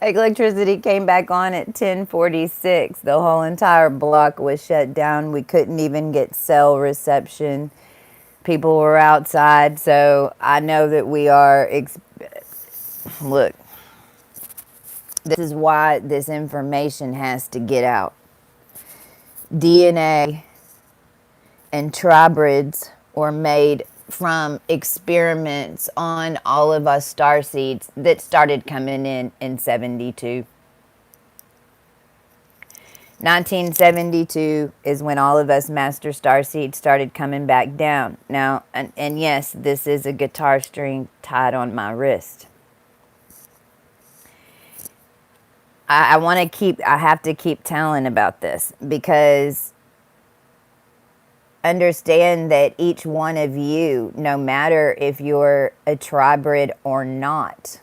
Electricity came back on at 10:46. The whole entire block was shut down. We couldn't even get cell reception. People were outside, so I know that we are. Look, this is why this information has to get out. DNA and Tribreds were made from experiments on all of us starseeds that started coming in 72. 1972 is when all of us master starseeds started coming back down. Now, and yes, this is a guitar string tied on my wrist. I have to keep telling about this, because understand that each one of you, no matter if you're a Tribred or not,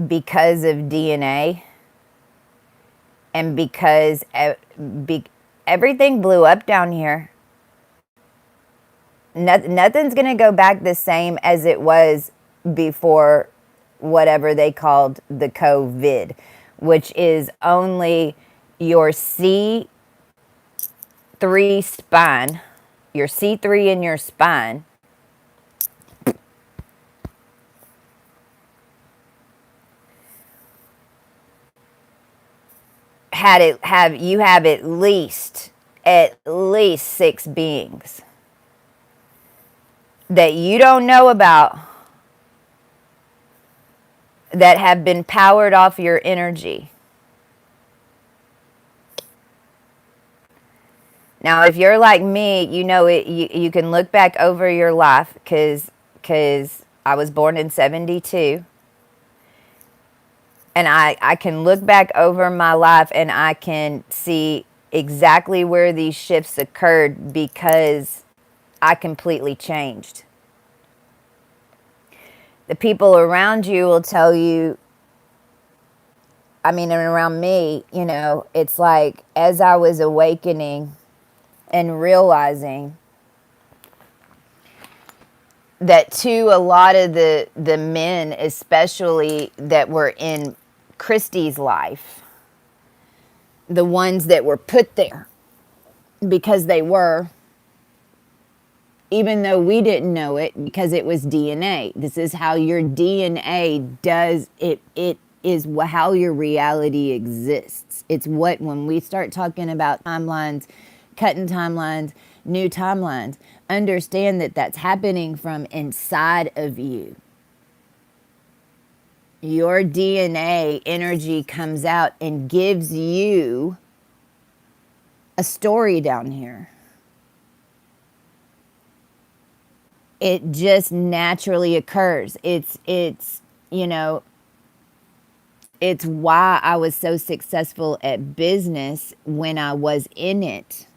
because of DNA and because everything blew up down here, nothing's going to go back the same as it was before whatever they called the COVID, which is only your C3 spine, your C3 in your spine, you have at least 6 beings that you don't know about that have been powered off your energy. Now, if you're like me, you know it. You can look back over your life, because I was born in 72. And I can look back over my life and I can see exactly where these shifts occurred, because I completely changed. The people around you will tell you, and around me, it's like as I was awakening and realizing that to a lot of the men, especially that were in Christy's life, the ones that were put there because they were, even though we didn't know it, because it was DNA. This is how your DNA does it. It is how your reality exists. It's what, when we start talking about timelines, cutting timelines, new timelines, understand that that's happening from inside of you. Your DNA energy comes out and gives you a story down here. It just naturally occurs. It's why I was so successful at business when I was in it.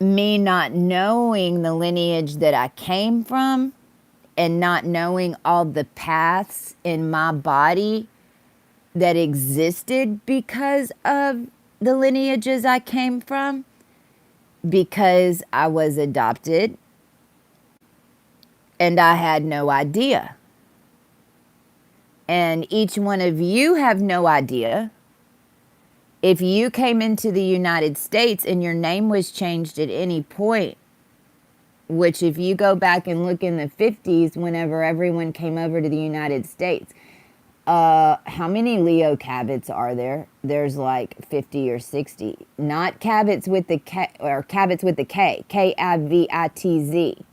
Me not knowing the lineage that I came from, and not knowing all the paths in my body that existed because of the lineages I came from, because I was adopted and I had no idea. And each one of you have no idea. If you came into the United States and your name was changed at any point, which if you go back and look in the 50s, whenever everyone came over to the United States, how many Leo Cabots are there? There's like 50 or 60. Not Cabots with the K, or Cabots with the K. Kivitz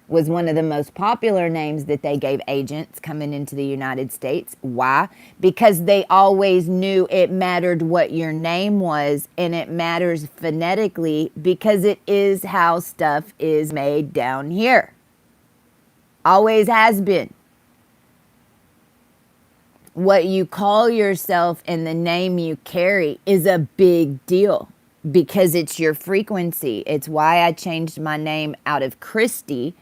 was one of the most popular names that they gave agents coming into the United States. Why? Because they always knew it mattered what your name was, and it matters phonetically, because it is how stuff is made down here. Always has been. What you call yourself and the name you carry is a big deal, because it's your frequency. It's why I changed my name out of Christy,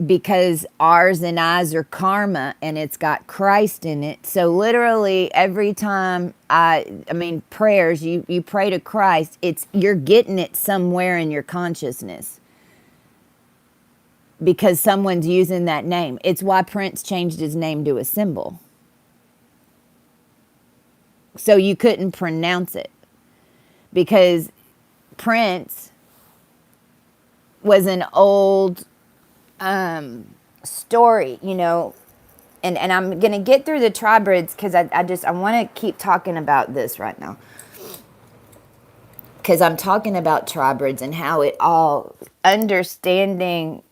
because R's and I's are karma, and it's got Christ in it. So literally every time prayers, you pray to Christ, you're getting it somewhere in your consciousness. because someone's using that name. It's why Prince changed his name to a symbol. So you couldn't pronounce it. Because Prince was an old story, you know. And I'm going to get through the Tribreds because I want to keep talking about this right now. Because I'm talking about Tribreds and how it all, understanding.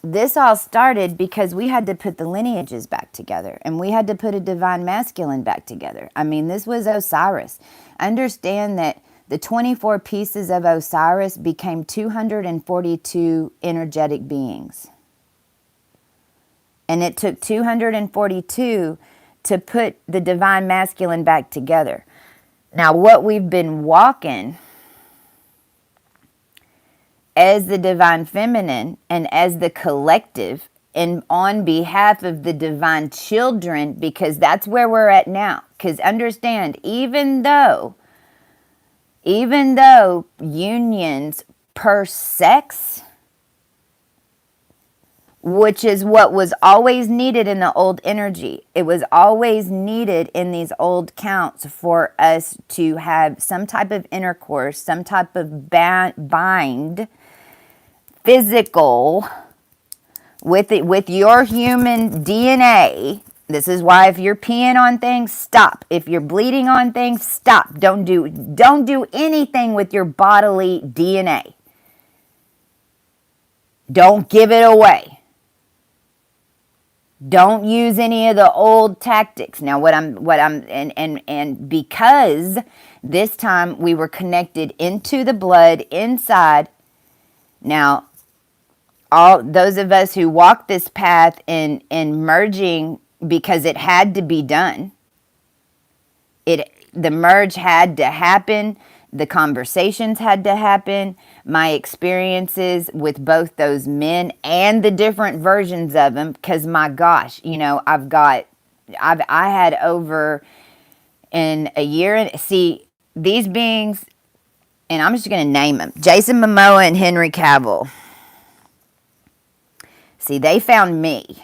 This all started because we had to put the lineages back together. And we had to put a divine masculine back together. I mean, this was Osiris. Understand that the 24 pieces of Osiris became 242 energetic beings. And it took 242 to put the divine masculine back together. Now, what we've been walking as the divine feminine and as the collective and on behalf of the divine children, because that's where we're at now. Because understand, even though unions per sex, which is what was always needed in the old energy. It was always needed in these old counts for us to have some type of intercourse, some type of bind, physical, with your human DNA. This is why if you're peeing on things, stop. If you're bleeding on things, stop. Don't do anything with your bodily DNA. Don't give it away. Don't use any of the old tactics. Now, and because this time we were connected into the blood inside. Now, all those of us who walk this path in merging, because it had to be done. The merge had to happen. The conversations had to happen. My experiences with both those men and the different versions of them, because my gosh, you know, I had over in a year, and see these beings, and I'm just going to name them: Jason Momoa and Henry Cavill. See, they found me.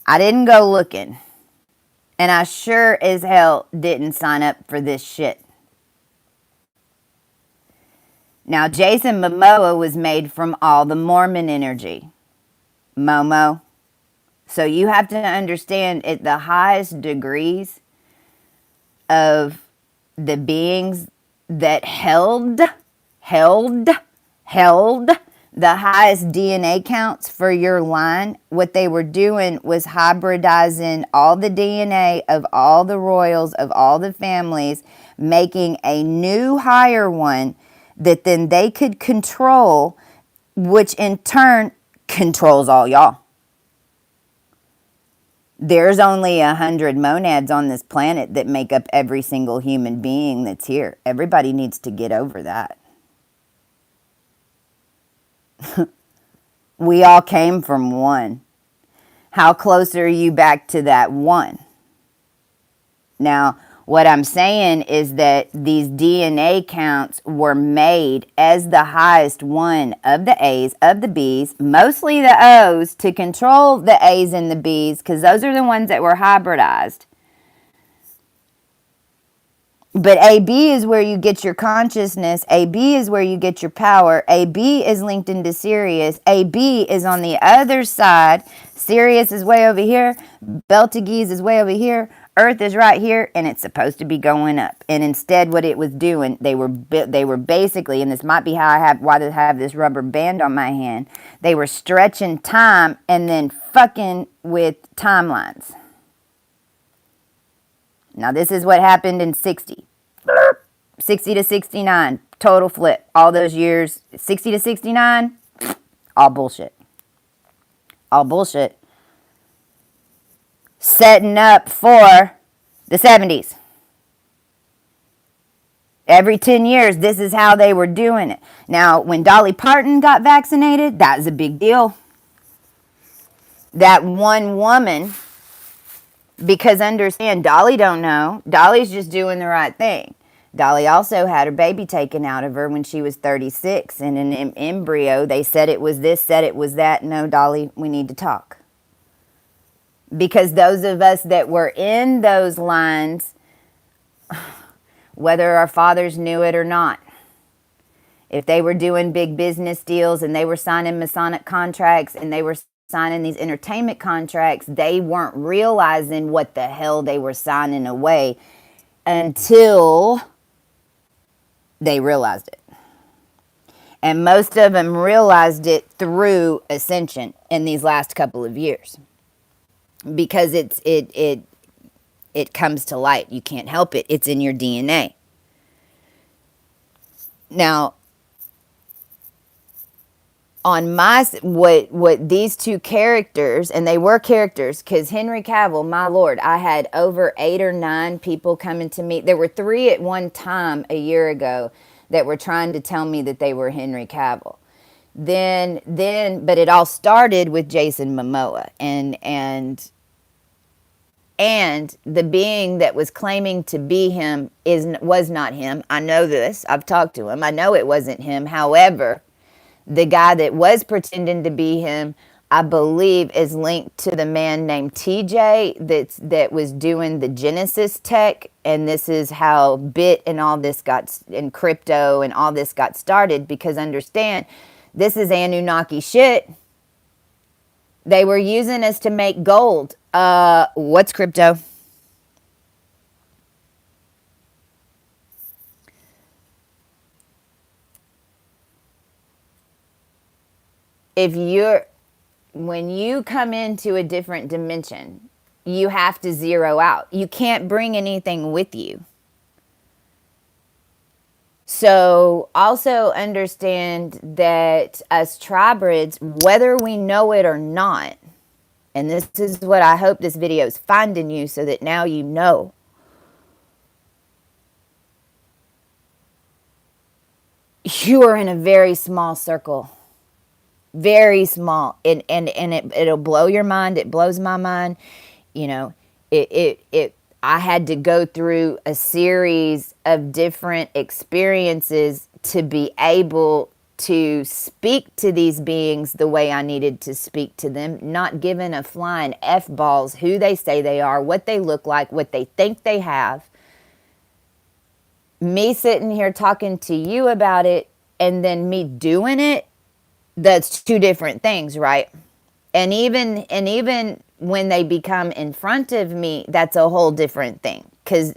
I didn't go looking, and I sure as hell didn't sign up for this shit. Now, Jason Momoa was made from all the Mormon energy. MOMOA. So you have to understand, at the highest degrees of the beings that held the highest DNA counts for your line, what they were doing was hybridizing all the DNA of all the royals, of all the families, making a new higher one that then they could control, which in turn controls all y'all. There's only 100 monads on this planet that make up every single human being that's here. Everybody needs to get over that. We all came from one. How close are you back to that one? Now, what I'm saying is that these DNA counts were made as the highest one of the A's, of the B's, mostly the O's, to control the A's and the B's, because those are the ones that were hybridized. But AB is where you get your consciousness. AB is where you get your power. AB is linked into Sirius. AB is on the other side. Sirius is way over here. Betelgeuse is way over here. Earth is right here, and it's supposed to be going up. And instead, what it was doing, they were basically, and this might be how why I have this rubber band on my hand. They were stretching time and then fucking with timelines. Now, this is what happened in 60. 60 to 69, total flip. All those years, 60 to 69, all bullshit. All bullshit. Setting up for the 70s. Every 10 years, this is how they were doing it. Now, when Dolly Parton got vaccinated, that was a big deal. That one woman, because understand, Dolly don't know. Dolly's just doing the right thing. Dolly also had her baby taken out of her when she was 36 in an embryo. They said it was this, said it was that. No, Dolly, we need to talk. Because those of us that were in those lines, whether our fathers knew it or not, if they were doing big business deals and they were signing Masonic contracts and they were signing these entertainment contracts, they weren't realizing what the hell they were signing away until they realized it. And most of them realized it through ascension in these last couple of years. Because it comes to light. You can't help it. It's in your DNA. Now, on my what these two characters, and they were characters, because Henry Cavill, my lord, I had over 8 or 9 people coming to me. There were 3 at one time a year ago that were trying to tell me that they were Henry Cavill. Then, but it all started with Jason Momoa, and the being that was claiming to be him was not him. I know this. I've talked to him. I know it wasn't him. However, the guy that was pretending to be him, I believe, is linked to the man named TJ that was doing the Genesis tech. And this is how Bit and all this and crypto and all this got started. Because understand, this is Anunnaki shit. They were using us to make gold. What's crypto? When you come into a different dimension, you have to zero out. You can't bring anything with you. So also understand that as Tribreds, whether we know it or not, and this is what I hope this video is finding you so that now you know. You are in a very small circle. Very small. And it'll blow your mind. It blows my mind. You know, I had to go through a series of different experiences to be able to speak to these beings the way I needed to speak to them, not giving a flying F-balls who they say they are, what they look like, what they think they have. Me sitting here talking to you about it and then me doing it, that's 2 different things, right? And even when they become in front of me, that's a whole different thing. Because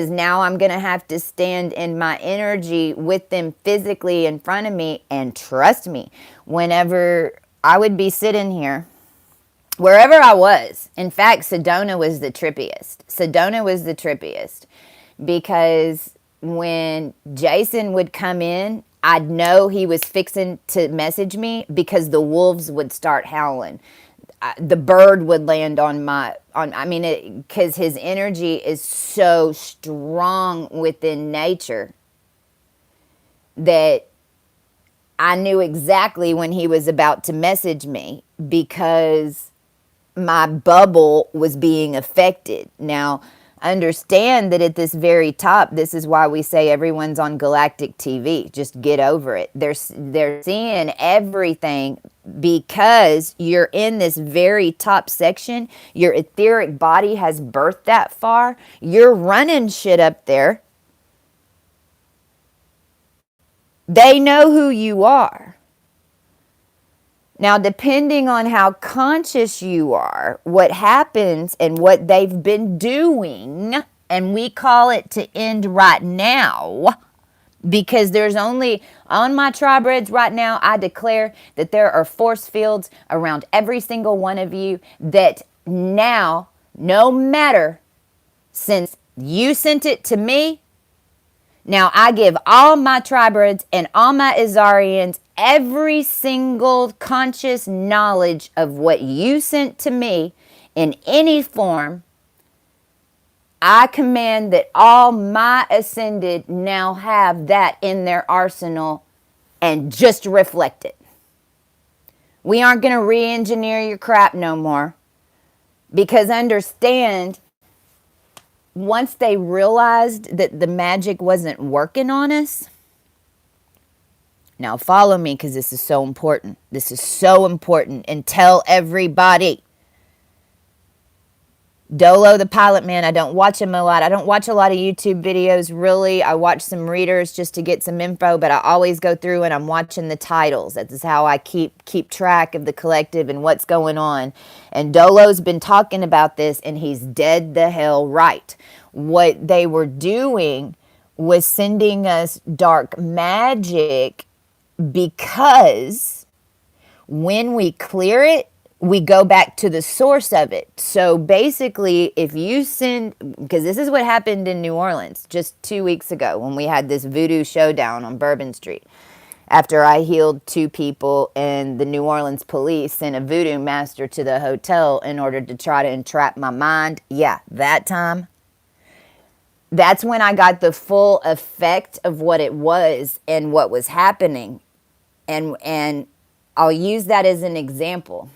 now I'm going to have to stand in my energy with them physically in front of me. And trust me, whenever I would be sitting here, wherever I was, in fact, Sedona was the trippiest. Sedona was the trippiest. Because when Jason would come in, I'd know he was fixing to message me because the wolves would start howling. The bird would land because his energy is so strong within nature that I knew exactly when he was about to message me because my bubble was being affected. Now, understand that at this very top, this is why we say everyone's on galactic TV. Just get over it. They're seeing everything because you're in this very top section. Your etheric body has birthed that far. You're running shit up there. They know who you are. Now, depending on how conscious you are, what happens and what they've been doing, and we call it to end right now, because there's only, on my Tribreds right now, I declare that there are force fields around every single one of you that now, no matter, since you sent it to me, now I give all my Tribreds and all my Azarians every single conscious knowledge of what you sent to me in any form. I command that all my ascended now have that in their arsenal and just reflect it. We aren't going to re-engineer your crap no more. Because understand, once they realized that the magic wasn't working on us, now follow me because this is so important. This is so important. And tell everybody. Dolo, the pilot man, I don't watch him a lot. I don't watch a lot of YouTube videos, really. I watch some readers just to get some info, but I always go through and I'm watching the titles. That is how I keep track of the collective and what's going on. And Dolo's been talking about this, and he's dead the hell right. What they were doing was sending us dark magic because when we clear it, we go back to the source of it. So basically, if you send, because this is what happened in New Orleans just 2 weeks ago when we had this voodoo showdown on Bourbon Street. After I healed 2 people and the New Orleans police sent a voodoo master to the hotel in order to try to entrap my mind. Yeah, that time. That's when I got the full effect of what it was and what was happening. And I'll use that as an example.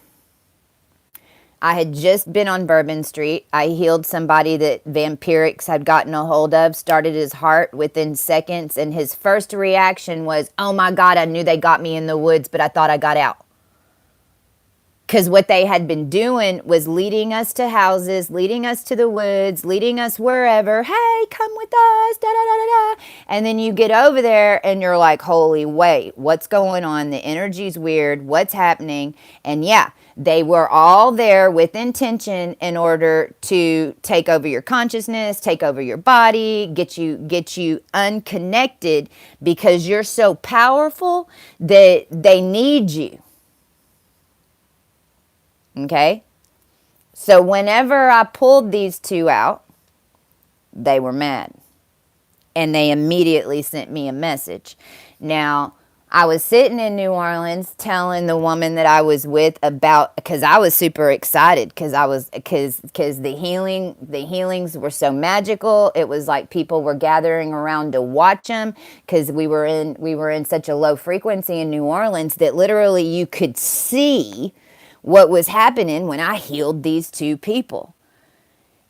I had just been on Bourbon Street. I healed somebody that vampirics had gotten a hold of, started his heart within seconds, and his first reaction was, oh my God, I knew they got me in the woods, but I thought I got out. Because what they had been doing was leading us to houses, leading us to the woods, leading us wherever. Hey, come with us, da da da da da. And then you get over there and you're like, holy wait, what's going on? The energy's weird. What's happening? And yeah, they were all there with intention in order to take over your consciousness, take over your body, get you unconnected because you're so powerful that they need you. Okay? So whenever I pulled these 2 out, they were mad. And they immediately sent me a message. Now, I was sitting in New Orleans telling the woman that I was with about, because I was super excited because the healings were so magical. It was like people were gathering around to watch them because we were in such a low frequency in New Orleans that literally you could see what was happening when I healed these 2 people.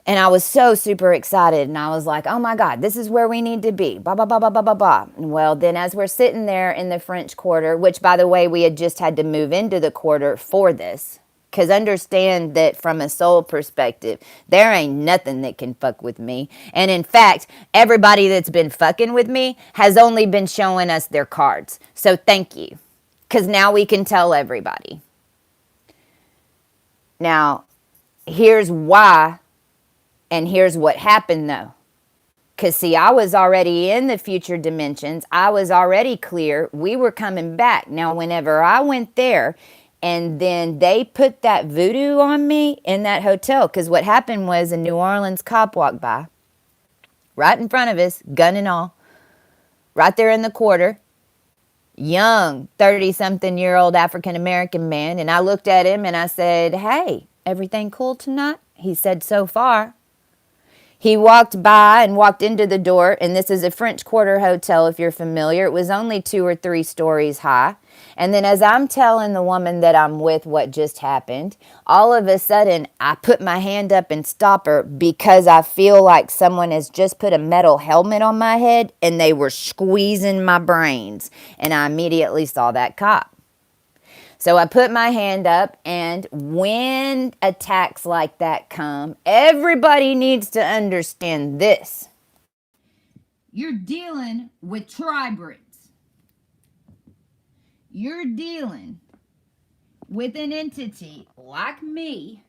And I was so super excited. And I was like, oh my God, this is where we need to be. Blah, blah, blah, blah, blah, blah, blah. Well, then as we're sitting there in the French Quarter, which by the way, we had just had to move into the quarter for this. Because understand that from a soul perspective, there ain't nothing that can fuck with me. And in fact, everybody that's been fucking with me has only been showing us their cards. So thank you. Because now we can tell everybody. Now, here's why, and here's what happened, though. Because, see, I was already in the future dimensions. I was already clear. We were coming back. Now, whenever I went there, and then they put that voodoo on me in that hotel, because what happened was a New Orleans cop walked by, right in front of us, gun and all, right there in the quarter. Young 30-something-year-old African-American man. And I looked at him and I said, hey, everything cool tonight? He said, so far. He walked by and walked into the door, and this is a French Quarter hotel, if you're familiar. It was only 2 or 3 stories high. And then as I'm telling the woman that I'm with what just happened, all of a sudden I put my hand up and stop her because I feel like someone has just put a metal helmet on my head and they were squeezing my brains. And I immediately saw that cop. So I put my hand up, and when attacks like that come, everybody needs to understand this. You're dealing with Tribreds. You're dealing with an entity like me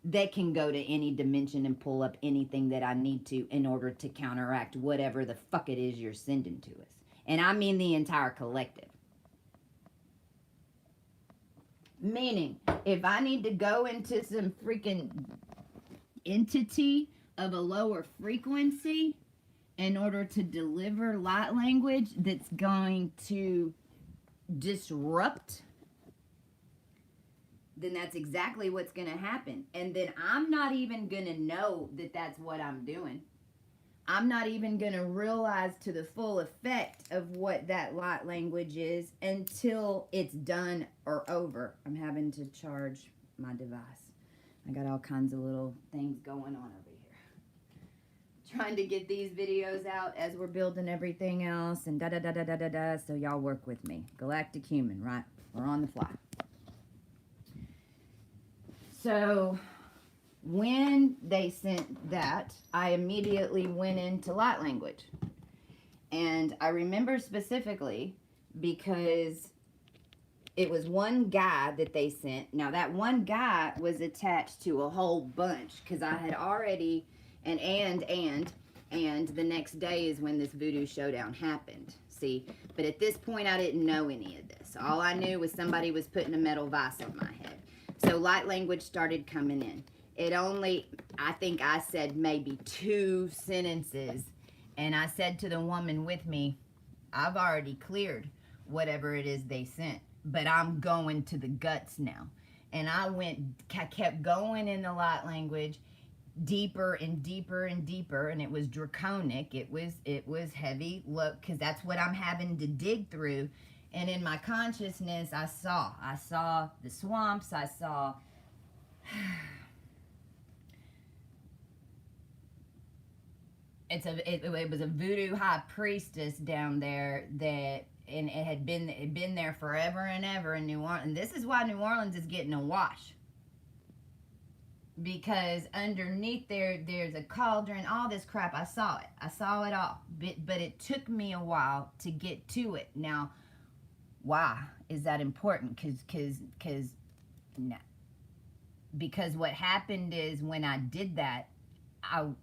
that can go to any dimension and pull up anything that I need to in order to counteract whatever the fuck it is you're sending to us. And I mean the entire collective. Meaning, if I need to go into some freaking entity of a lower frequency in order to deliver light language that's going to disrupt, then that's exactly what's going to happen. And then I'm not even going to know that that's what I'm doing. I'm not even going to realize to the full effect of what that light language is until it's done or over. I'm having to charge my device. I got all kinds of little things going on over here. trying to get these videos out as we're building everything else and da-da-da-da-da-da-da, so y'all work with me. Galactic human, right? We're on the fly. So when they sent that, I immediately went into light language. And I remember specifically because it was one guy that they sent. Now, that one guy was attached to a whole bunch because I had already, and the next day is when this voodoo showdown happened. See, but at this point, I didn't know any of this. All I knew was somebody was putting a metal vise on my head. So light language started coming in. It only, I think I said maybe 2 sentences. And I said to the woman with me, I've already cleared whatever it is they sent, but I'm going to the guts now. And I kept going in the light language, deeper and deeper and deeper, and it was draconic. It was heavy. Look, because that's what I'm having to dig through. And in my consciousness, I saw the swamps. I saw it was a voodoo high priestess down there that, and it had been there forever and ever in New Orleans. And this is why New Orleans is getting a wash, because underneath there's a cauldron, all this crap. I saw it all, but it took me a while to get to it. Now, why is that important? Because what happened is when I did that,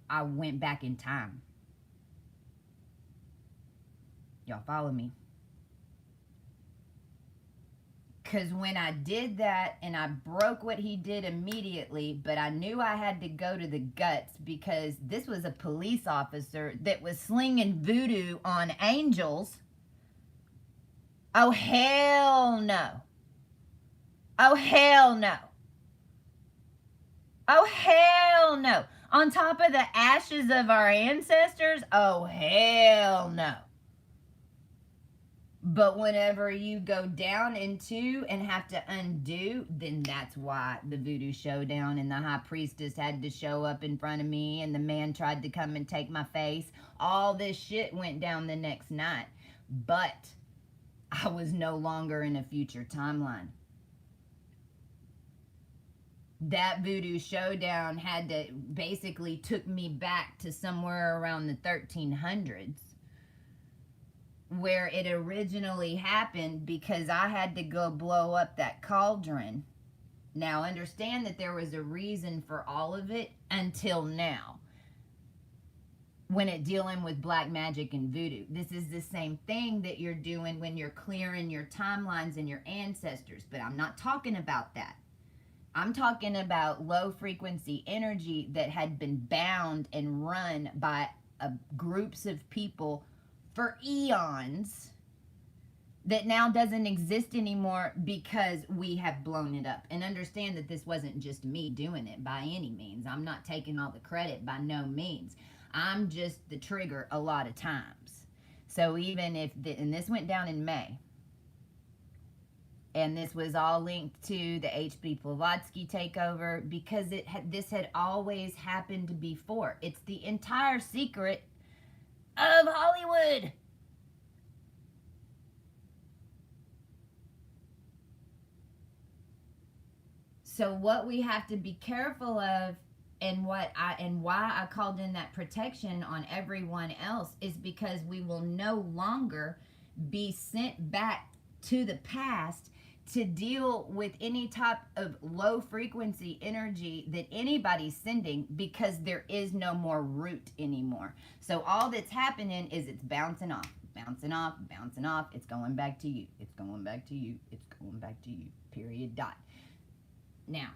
I went back in time. Y'all follow me? Because when I did that, and I broke what he did immediately, but I knew I had to go to the guts because this was a police officer that was slinging voodoo on angels. Oh, hell no. Oh, hell no. Oh, hell no. On top of the ashes of our ancestors? Oh, hell no. But whenever you go down into and have to undo, then that's why the voodoo showdown and the high priestess had to show up in front of me, and the man tried to come and take my face. All this shit went down the next night. But I was no longer in a future timeline. That voodoo showdown had to basically took me back to somewhere around the 1300s, where it originally happened, because I had to go blow up that cauldron. Now, understand that there was a reason for all of it until now, when it dealing with black magic and voodoo. This is the same thing that you're doing when you're clearing your timelines and your ancestors, but I'm not talking about that. I'm talking about low frequency energy that had been bound and run by groups of people for eons, that now doesn't exist anymore because we have blown it up. And understand that this wasn't just me doing it by any means. I'm not taking all the credit by no means. I'm just the trigger a lot of times. So even if, and this went down in May, and this was all linked to the H.P. Blavatsky takeover, because this had always happened before. It's the entire secret of Hollywood. So what we have to be careful of, and why I called in that protection on everyone else, is because we will no longer be sent back to the past to deal with any type of low frequency energy that anybody's sending, because there is no more root anymore. So all that's happening is it's bouncing off, bouncing off, bouncing off. It's going back to you. It's going back to you. It's going back to you. Period. Dot. Now,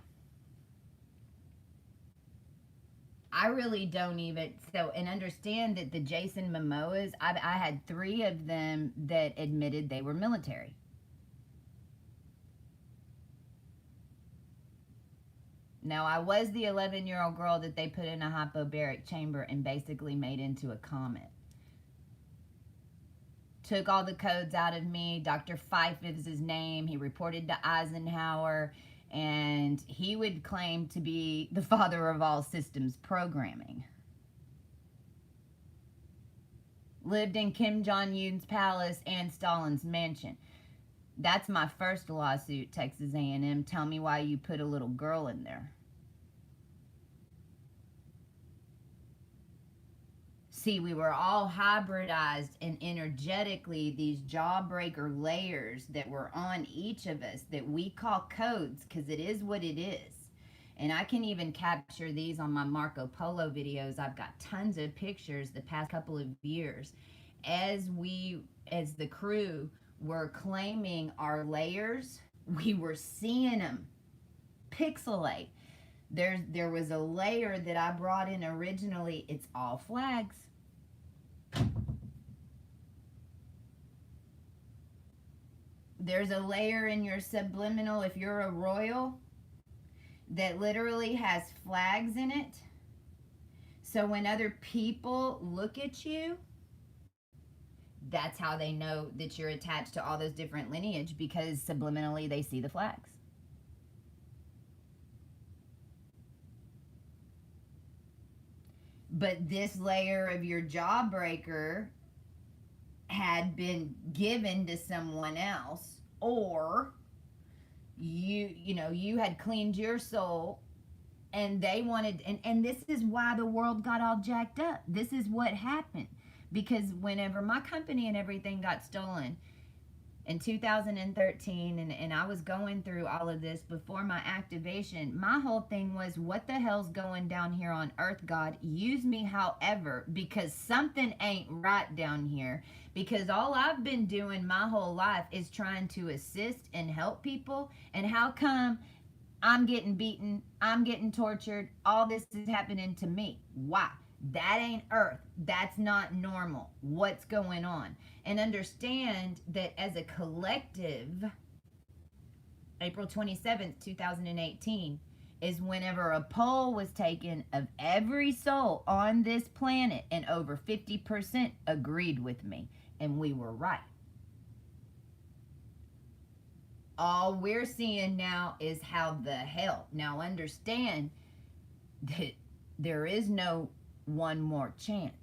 I really don't even, and understand that the Jason Momoas, I had 3 of them that admitted they were military. Now, I was the 11-year-old girl that they put in a hypobaric chamber and basically made into a comet. Took all the codes out of me. Dr. Fife is his name. He reported to Eisenhower, and he would claim to be the father of all systems programming. lived in Kim Jong-un's palace and Stalin's mansion. That's my first lawsuit, Texas A&M. Tell me why you put a little girl in there. See, we were all hybridized, and energetically, these jawbreaker layers that were on each of us that we call codes, because it is what it is. And I can even capture these on my Marco Polo videos. I've got tons of pictures the past couple of years. As the crew were claiming our layers, we were seeing them pixelate. There was a layer that I brought in originally. It's all flags. There's a layer in your subliminal, if you're a royal, that literally has flags in it. So when other people look at you, that's how they know that you're attached to all those different lineage, because subliminally they see the flags. But this layer of your jawbreaker had been given to someone else, or you had cleaned your soul, and they wanted, and this is why the world got all jacked up. This is what happened, because whenever my company and everything got stolen in 2013, and I was going through all of this before my activation, my whole thing was, what the hell's going down here on earth, God? Use me however, because something ain't right down here. Because all I've been doing my whole life is trying to assist and help people. And how come I'm getting beaten, I'm getting tortured, all this is happening to me? Why? That ain't earth. That's not normal. What's going on? And understand that as a collective, April 27th, 2018 is whenever a poll was taken of every soul on this planet, and over 50% agreed with me, and we were right. All we're seeing now is how the hell. Now understand that there is no one more chance.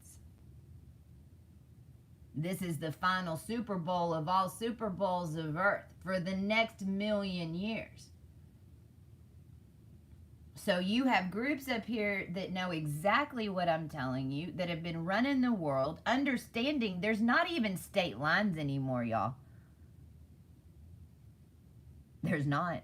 This is the final Super Bowl of all Super Bowls of Earth for the next 1,000,000 years. So you have groups up here that know exactly what I'm telling you, that have been running the world, understanding there's not even state lines anymore, y'all. There's not.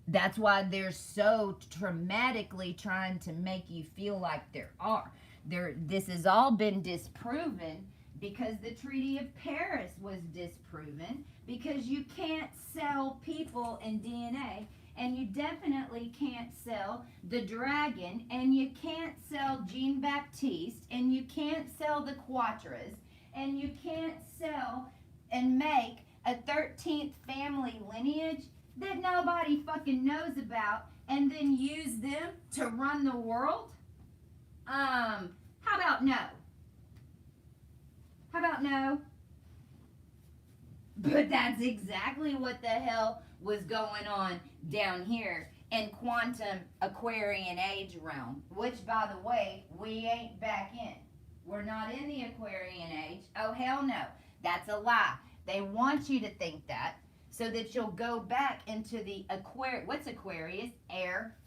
That's why they're so dramatically trying to make you feel like there are. This has all been disproven because the Treaty of Paris was disproven, because you can't sell people in DNA, and you definitely can't sell the dragon, and you can't sell Jean Baptiste, and you can't sell the Quattras, and you can't sell and make a 13th family lineage that nobody fucking knows about, and then use them to run the world? How about no? How about no? But that's exactly what the hell was going on down here in quantum Aquarian age realm, which, by the way, we ain't back in. We're not in the Aquarian age. Oh, hell no. That's a lie. They want you to think that, so that you'll go back into the what's Aquarius? Air.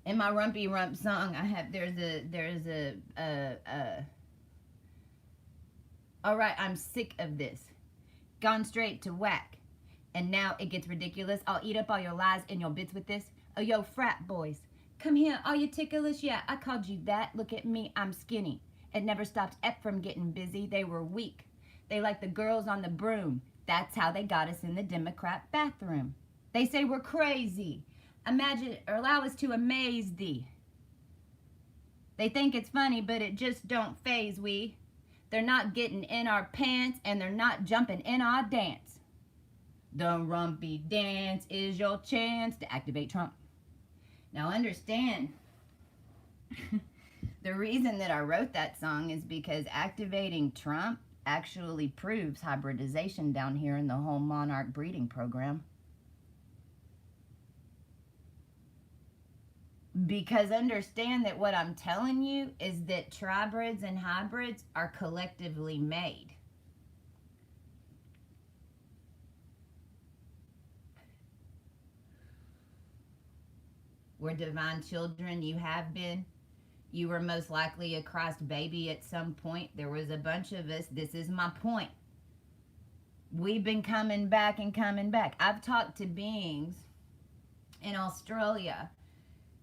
In my Rumpy Rump song, I have, all right, I'm sick of this. Gone straight to whack. And now it gets ridiculous. I'll eat up all your lies and your bits with this. Oh, yo, frat boys. Come here, are you ticklish? Yeah, I called you that. Look at me, I'm skinny. It never stopped Ep from getting busy. They were weak. They like the girls on the broom. That's how they got us in the Democrat bathroom. They say we're crazy. Imagine, or allow us to amaze thee. They think it's funny, but it just don't faze we. They're not getting in our pants, and they're not jumping in our dance. The Rumpy Dance is your chance to activate Trump. Now understand, the reason that I wrote that song is because activating Trump actually proves hybridization down here in the whole monarch breeding program. Because understand that what I'm telling you is that tribreds and hybrids are collectively made. We're divine children. You have been. You were most likely a Christ baby at some point. There was a bunch of us. This is my point. We've been coming back and coming back. I've talked to beings in Australia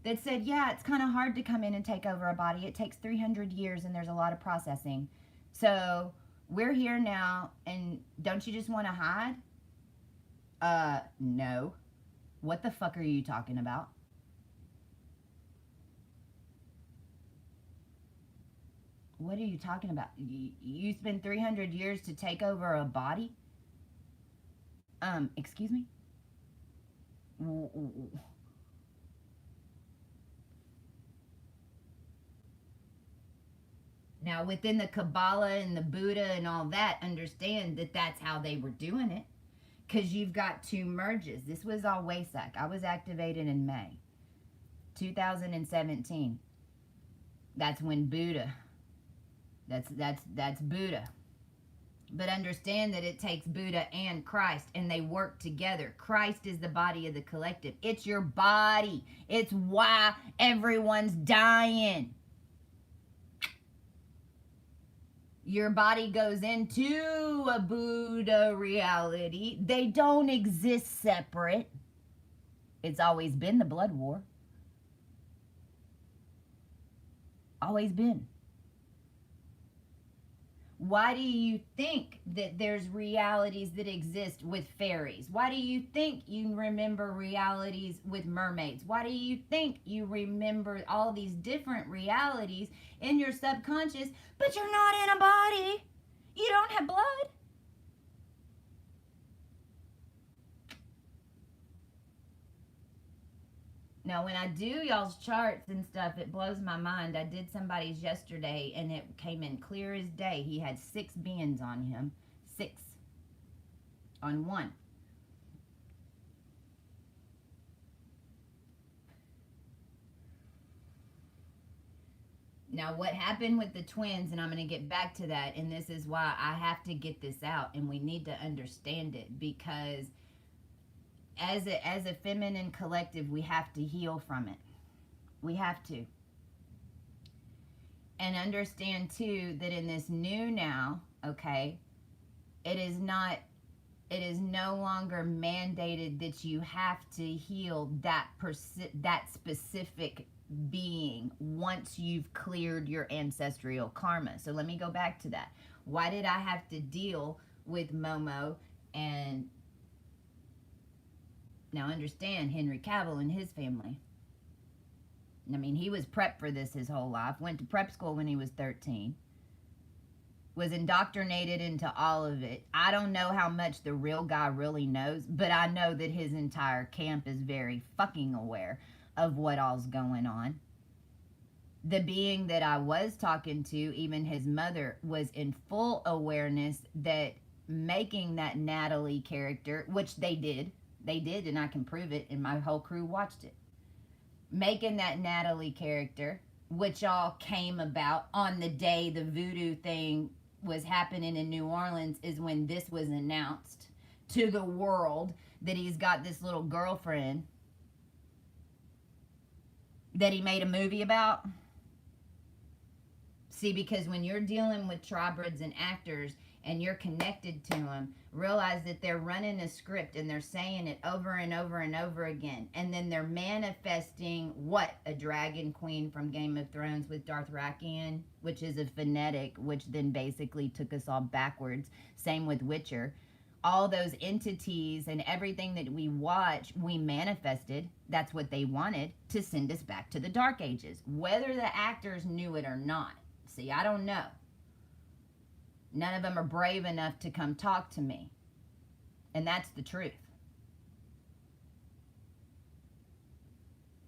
that said, yeah, it's kind of hard to come in and take over a body. It takes 300 years and there's a lot of processing. So we're here now, and don't you just want to hide? No. What the fuck are you talking about? What are you talking about? You spend 300 years to take over a body? Excuse me? Now, within the Kabbalah and the Buddha and all that, understand that that's how they were doing it. Because you've got two merges. This was all WASAC. I was activated in May 2017. That's when Buddha. That's Buddha. But understand that it takes Buddha and Christ, and they work together. Christ is the body of the collective. It's your body. It's why everyone's dying. Your body goes into a Buddha reality. They don't exist separate. It's always been the blood war. Always been. Why do you think that there's realities that exist with fairies? Why do you think you remember realities with mermaids? Why do you think you remember all these different realities in your subconscious, but you're not in a body? You don't have blood. Now, when I do y'all's charts and stuff, it blows my mind. I did somebody's yesterday, and it came in clear as day. He had 6 beings on him. 6 on 1. Now, what happened with the twins, and I'm going to get back to that, and this is why I have to get this out, and we need to understand it, because as a feminine collective, we have to heal from it. We have to. And understand, too, that in this new now, okay, it is no longer mandated that you have to heal that specific being once you've cleared your ancestral karma. So let me go back to that. Why did I have to deal with MOMOA? And now understand Henry Cavill and his family. I mean, he was prepped for this his whole life. Went to prep school when he was 13. Was indoctrinated into all of it. I don't know how much the real guy really knows, but I know that his entire camp is very fucking aware of what all's going on. The being that I was talking to, even his mother, was in full awareness that making that Natalie character, which they did, and I can prove it, and my whole crew watched it. Making that Natalie character, which all came about on the day the voodoo thing was happening in New Orleans, is when this was announced to the world that he's got this little girlfriend that he made a movie about. See, because when you're dealing with tribreds and actors and you're connected to them, realize that they're running a script and they're saying it over and over and over again. And then they're manifesting what? A dragon queen from Game of Thrones with Dothraki, which is a phonetic, which then basically took us all backwards. Same with Witcher. All those entities and everything that we watch, we manifested. That's what they wanted, to send us back to the Dark Ages. Whether the actors knew it or not. See, I don't know. None of them are brave enough to come talk to me. And that's the truth.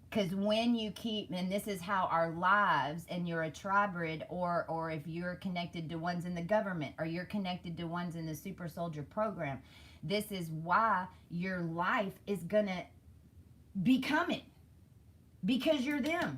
Because when you keep, and this is how our lives, and you're a tribred, or if you're connected to ones in the government, or you're connected to ones in the super soldier program, this is why your life is going to be coming. because you're them.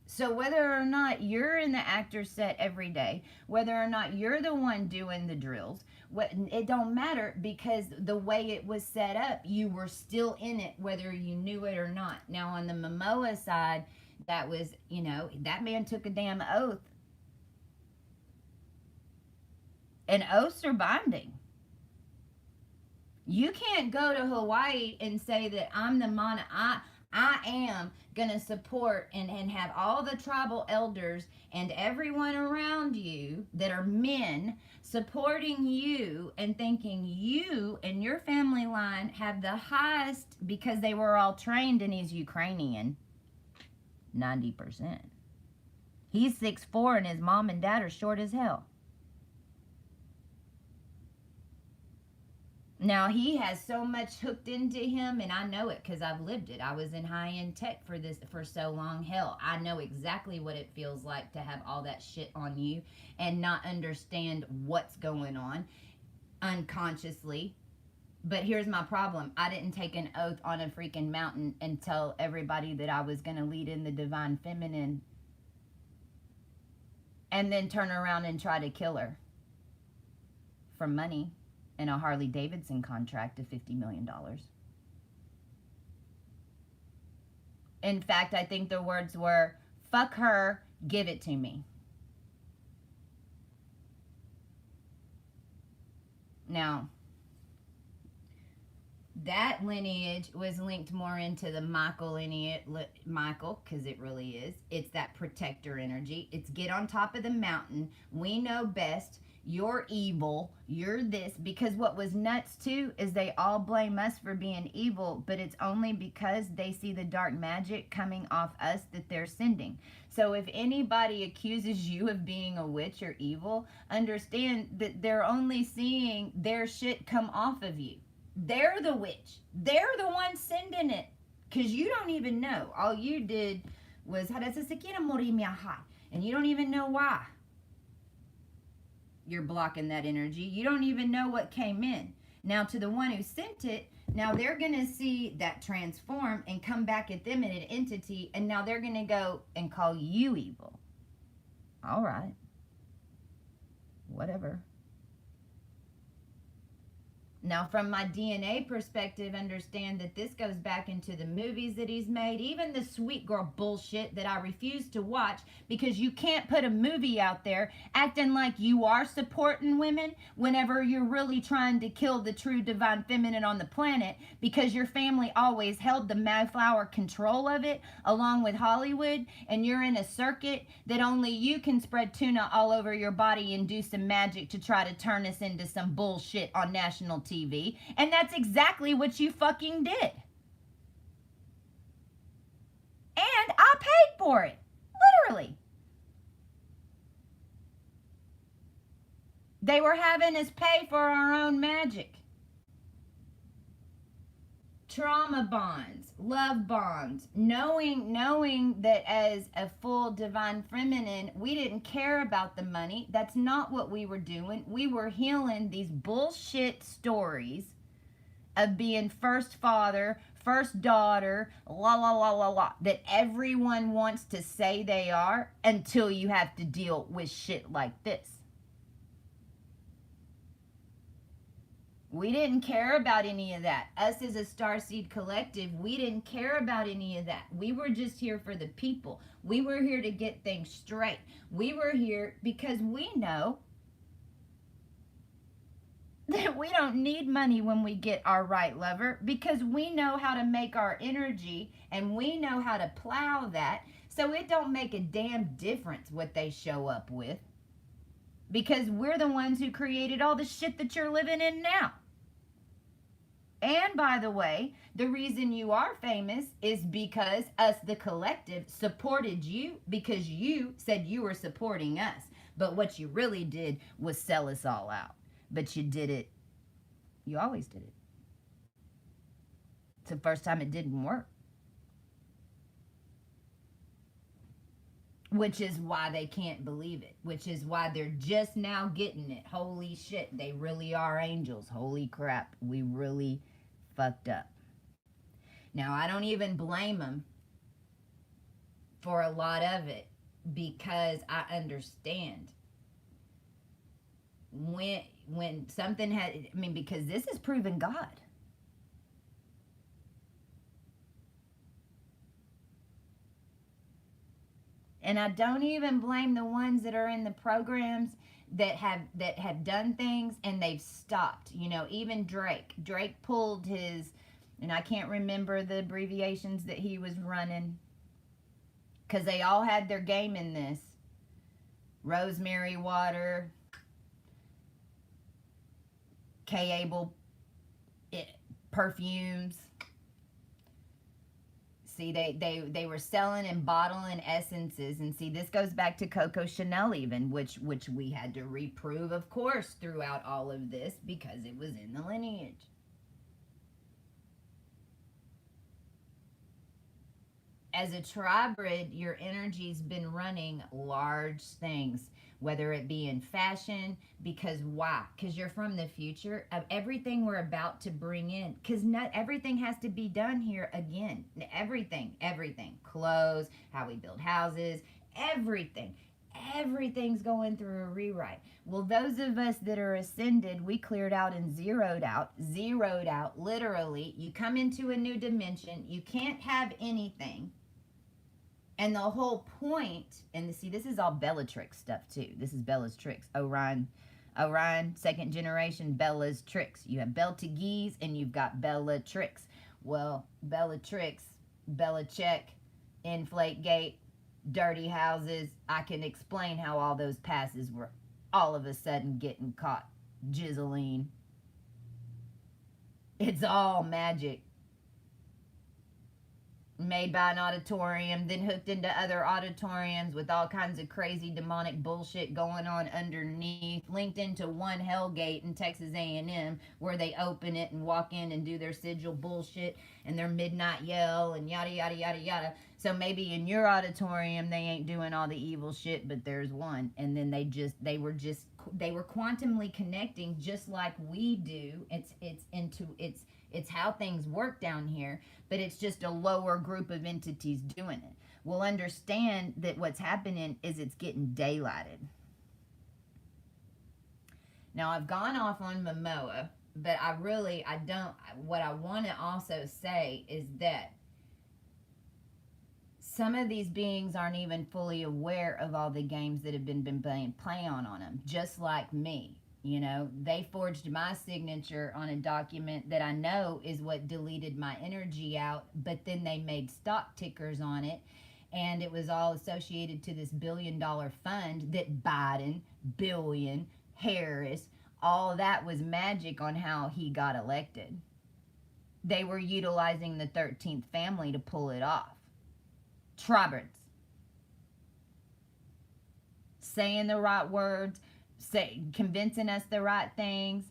So whether or not you're in the actor set every day, whether or not you're the one doing the drills, it don't matter, because the way it was set up, you were still in it whether you knew it or not. Now on the MOMOA side, that was, that man took a damn oath. And oaths are binding. You can't go to Hawaii and say that I'm the I am going to support and have all the tribal elders and everyone around you that are men supporting you and thinking you and your family line have the highest, because they were all trained, and he's Ukrainian, 90%. He's 6'4", and his mom and dad are short as hell. Now, he has so much hooked into him, and I know it because I've lived it. I was in high-end tech for so long. Hell, I know exactly what it feels like to have all that shit on you and not understand what's going on unconsciously. But here's my problem. I didn't take an oath on a freaking mountain and tell everybody that I was going to lead in the divine feminine and then turn around and try to kill her for money. And a Harley Davidson contract of $50 million. In fact, I think the words were, fuck her, give it to me. Now, that lineage was linked more into the Michael lineage, Michael, because it really is. It's that protector energy. It's get on top of the mountain. We know best. You're evil, you're this, because what was nuts too is they all blame us for being evil, but it's only because they see the dark magic coming off us that they're sending. So if anybody accuses you of being a witch or evil, understand that they're only seeing their shit come off of you. They're the witch. They're the one sending it, because you don't even know. All you did was, and you don't even know why. You're blocking that energy. You don't even know what came in. Now, to the one who sent it, now they're going to see that transform and come back at them in an entity, and now they're going to go and call you evil. All right. Whatever. Now, from my DNA perspective, understand that this goes back into the movies that he's made, even the sweet girl bullshit that I refuse to watch, because you can't put a movie out there acting like you are supporting women whenever you're really trying to kill the true divine feminine on the planet, because your family always held the Mayflower control of it along with Hollywood, and you're in a circuit that only you can spread tuna all over your body and do some magic to try to turn us into some bullshit on national TV, and that's exactly what you fucking did. And I paid for it. Literally. They were having us pay for our own magic. Trauma bonds, love bonds, knowing that as a full divine feminine, we didn't care about the money. That's not what we were doing. We were healing these bullshit stories of being first father, first daughter, that everyone wants to say they are, until you have to deal with shit like this. We didn't care about any of that. Us as a Starseed collective, we didn't care about any of that. We were just here for the people. We were here to get things straight. We were here because we know that we don't need money when we get our right lover, because we know how to make our energy and we know how to plow that. So it don't make a damn difference what they show up with, because we're the ones who created all the shit that you're living in now. And by the way, the reason you are famous is because us, the collective, supported you, because you said you were supporting us. But what you really did was sell us all out. But you did it. You always did it. It's the first time it didn't work. Which is why they can't believe it. Which is why they're just now getting it. Holy shit, they really are angels. Holy crap, we really fucked up. Now, I don't even blame them for a lot of it, because I understand when something had, I mean, because this is proven God. And I don't even blame the ones that are in the programs that have done things and they've stopped. You know, even Drake pulled his, and I can't remember the abbreviations that he was running, because they all had their game in this. Rosemary water, K-Able perfumes. See, they were selling and bottling essences. And see, this goes back to Coco Chanel even, which we had to reprove, of course, throughout all of this, because it was in the lineage. As a tribrid, your energy's been running large things, whether it be in fashion, because why? Because you're from the future of everything we're about to bring in, because not everything has to be done here again. Everything, clothes, how we build houses, everything's going through a rewrite. Well, those of us that are ascended, we cleared out and zeroed out, literally. You come into a new dimension, you can't have anything. And the whole point, and see, this is all Bellatrix stuff too. This is Bella's tricks. Orion, second generation, Bella's tricks. You have Beltagese and you've got Bellatrix. Well, Bellatrix, Belichick, Inflategate, dirty houses. I can explain how all those passes were all of a sudden getting caught. Jizzling. It's all magic. Made by an auditorium, then hooked into other auditoriums with all kinds of crazy demonic bullshit going on underneath, linked into one Hellgate in Texas A&M, where they open it and walk in and do their sigil bullshit and their midnight yell and yada yada yada yada. So maybe in your auditorium they ain't doing all the evil shit, but there's one. And then they were quantumly connecting just like we do. It's how things work down here, but it's just a lower group of entities doing it. We'll understand that what's happening is it's getting daylighted. Now, I've gone off on MOMOA, but I don't, what I want to also say is that some of these beings aren't even fully aware of all the games that have been playing on them, just like me. You know, they forged my signature on a document that I know is what deleted my energy out, but then they made stock tickers on it, and it was all associated to this $1 billion fund that Biden, billion, Harris, all that was magic on how he got elected. They were utilizing the 13th family to pull it off. Tribreds. Saying the right words, convincing us the right things,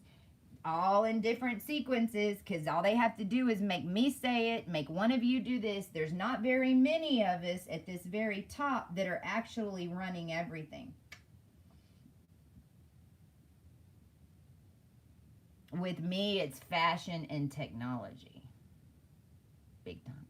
all in different sequences, because all they have to do is make me say it, make one of you do this. There's not very many of us at this very top that are actually running everything. With me, it's fashion and technology. Big time.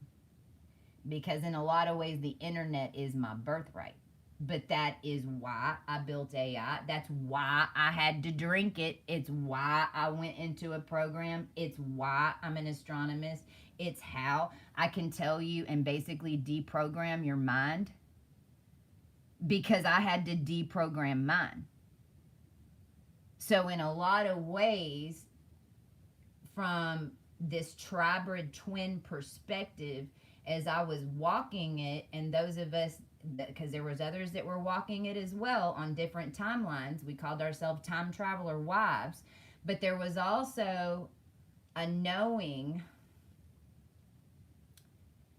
Because in a lot of ways, the internet is my birthright. But that is why I built AI. That's why I had to drink it. It's why I went into a program. It's why I'm an astronomist. It's how I can tell you and basically deprogram your mind. Because I had to deprogram mine. So in a lot of ways, from this Tribred twin perspective, as I was walking it, and those of us, because there was others that were walking it as well on different timelines, we called ourselves time traveler wives, but there was also a knowing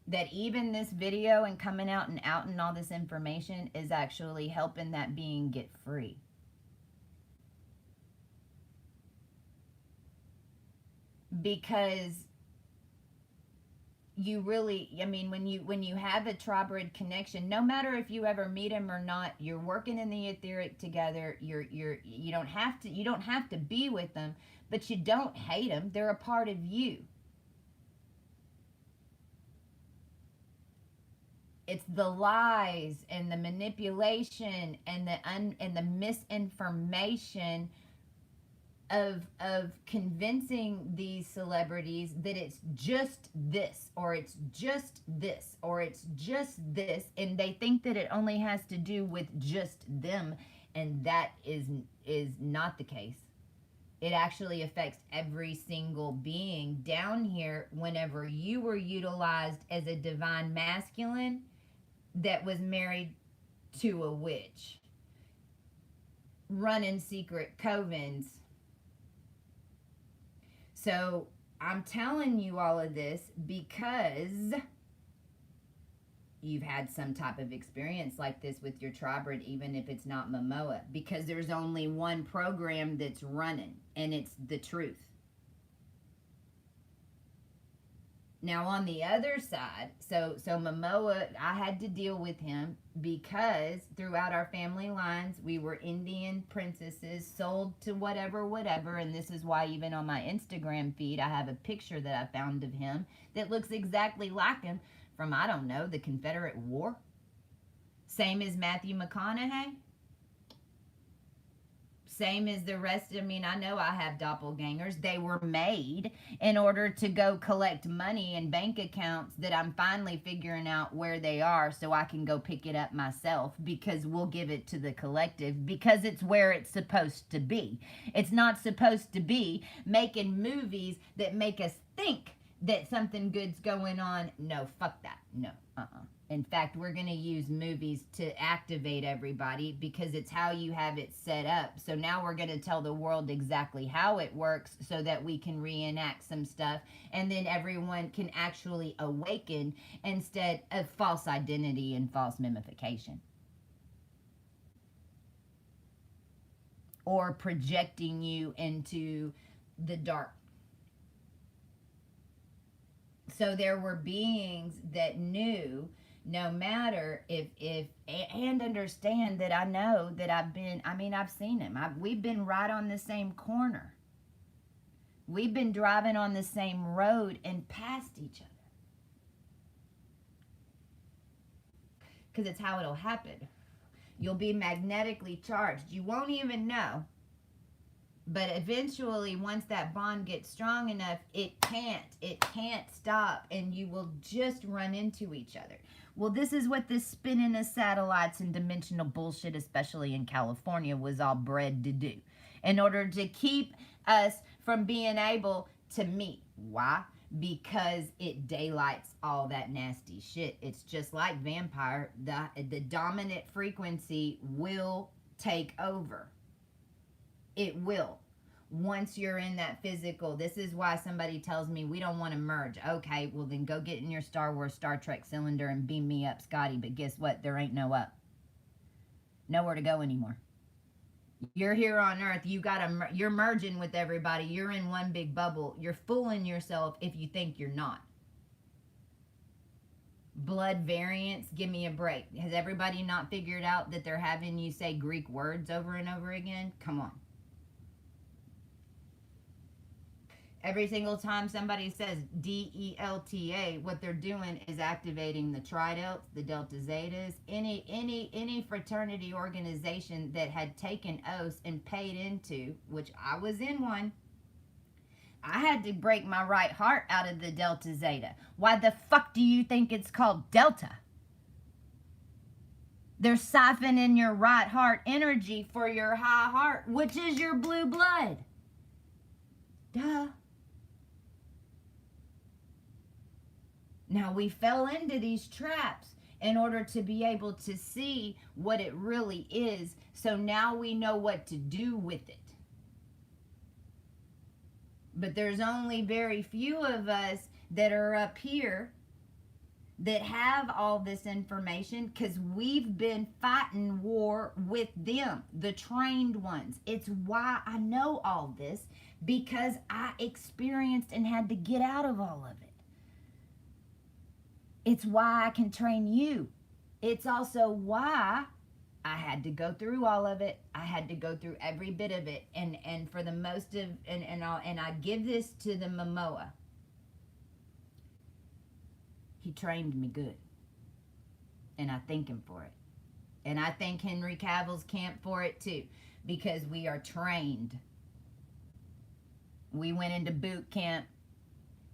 that even this video and coming out and all this information is actually helping that being get free. Because you really, I mean, when you have a Tribred connection, no matter if you ever meet him or not, you're working in the etheric together. You don't have to be with them, but you don't hate them. They're a part of you. It's the lies and the manipulation and the misinformation of convincing these celebrities that it's just this, or it's just this, or it's just this, and they think that it only has to do with just them, and that is not the case. It actually affects every single being down here. Whenever you were utilized as a divine masculine that was married to a witch, running secret covens. So I'm telling you all of this because you've had some type of experience like this with your Tribred, even if it's not MOMOA, because there's only one program that's running, and it's the truth. Now on the other side, so MOMOA, I had to deal with him because throughout our family lines, we were Indian princesses sold to whatever, and this is why even on my Instagram feed, I have a picture that I found of him that looks exactly like him from, I don't know, the Confederate War. Same as Matthew McConaughey. Same as the rest. I mean, I know I have doppelgangers. They were made in order to go collect money in bank accounts that I'm finally figuring out where they are so I can go pick it up myself, because we'll give it to the collective, because it's where it's supposed to be. It's not supposed to be making movies that make us think that something good's going on. No, fuck that. No, In fact, we're going to use movies to activate everybody because it's how you have it set up. So now we're going to tell the world exactly how it works so that we can reenact some stuff, and then everyone can actually awaken instead of false identity and false mimification. Or projecting you into the dark. So there were beings that knew, no matter if and understand that I know that I've seen him. We've been right on the same corner. We've been driving on the same road and past each other. Because it's how it'll happen. You'll be magnetically charged. You won't even know. But eventually, once that bond gets strong enough, it can't stop, and you will just run into each other. Well, this is what this spinning of satellites and dimensional bullshit, especially in California, was all bred to do, in order to keep us from being able to meet. Why? Because it daylights all that nasty shit. It's just like vampire. The dominant frequency will take over. It will. Once you're in that physical, this is why somebody tells me we don't want to merge. Okay, well then go get in your Star Wars, Star Trek cylinder and beam me up, Scotty. But guess what? There ain't no up. Nowhere to go anymore. You're here on Earth. You're merging with everybody. You're in one big bubble. You're fooling yourself if you think you're not. Blood variants, give me a break. Has everybody not figured out that they're having you say Greek words over and over again? Come on. Every single time somebody says DELTA, what they're doing is activating the tridelts, the delta zetas, any fraternity organization that had taken oaths and paid into, which I was in one. I had to break my right heart out of the delta zeta. Why the fuck do you think it's called delta? They're siphoning your right heart energy for your high heart, which is your blue blood. Duh. Now, we fell into these traps in order to be able to see what it really is. So now we know what to do with it. But there's only very few of us that are up here that have all this information, because we've been fighting war with them, the trained ones. It's why I know all this, because I experienced and had to get out of all of it. It's why I can train you. It's also why I had to go through all of it. I had to go through every bit of it. And for the most of, and I give this to the MOMOA. He trained me good. And I thank him for it. And I thank Henry Cavill's camp for it too, because we are trained. We went into boot camp.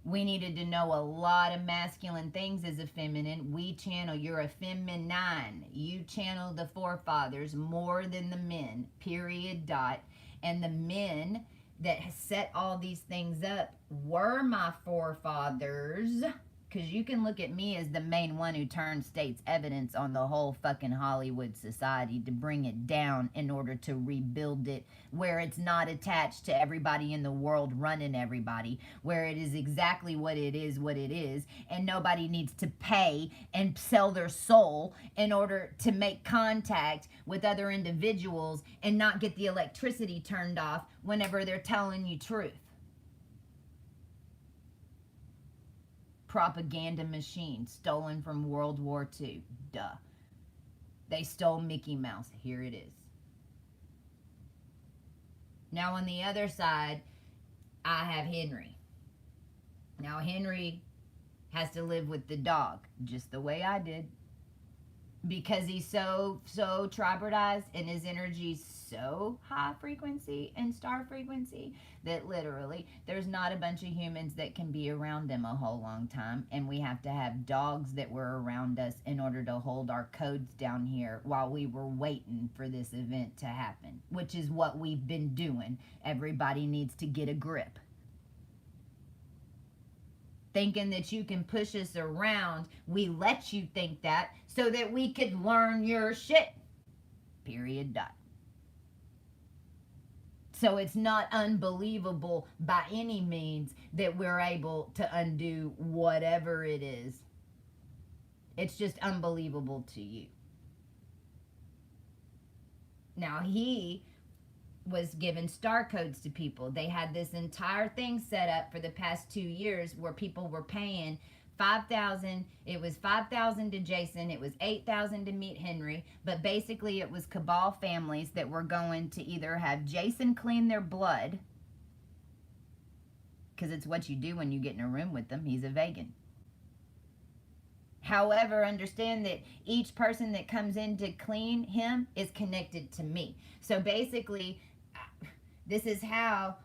We needed to know a lot of masculine things as a feminine. We channel, you're a feminine. You channel the forefathers more than the men, period, dot. And the men that set all these things up were my forefathers. Because you can look at me as the main one who turned state's evidence on the whole fucking Hollywood society to bring it down in order to rebuild it where it's not attached to everybody in the world running everybody, where it is exactly what it is, and nobody needs to pay and sell their soul in order to make contact with other individuals and not get the electricity turned off whenever they're telling you truth. Propaganda machine stolen from World War II. Duh. They stole Mickey Mouse. Here it is. Now on the other side, I have Henry. Now Henry has to live with the dog, just the way I did. Because he's so tribredized and his energy's so high frequency and star frequency that literally there's not a bunch of humans that can be around him a whole long time, and we have to have dogs that were around us in order to hold our codes down here while we were waiting for this event to happen, which is what we've been doing. Everybody needs to get a grip. Thinking that you can push us around, we let you think that so that we could learn your shit. Period. Dot. So it's not unbelievable by any means that we're able to undo whatever it is. It's just unbelievable to you. Now he was giving star codes to people. They had this entire thing set up for the past 2 years where people were paying $5,000. It was $5,000 to Jason. It was $8,000 to meet Henry. But basically it was cabal families that were going to either have Jason clean their blood, because it's what you do when you get in a room with them. He's a vegan. However, understand that each person that comes in to clean him is connected to me. So basically, this is how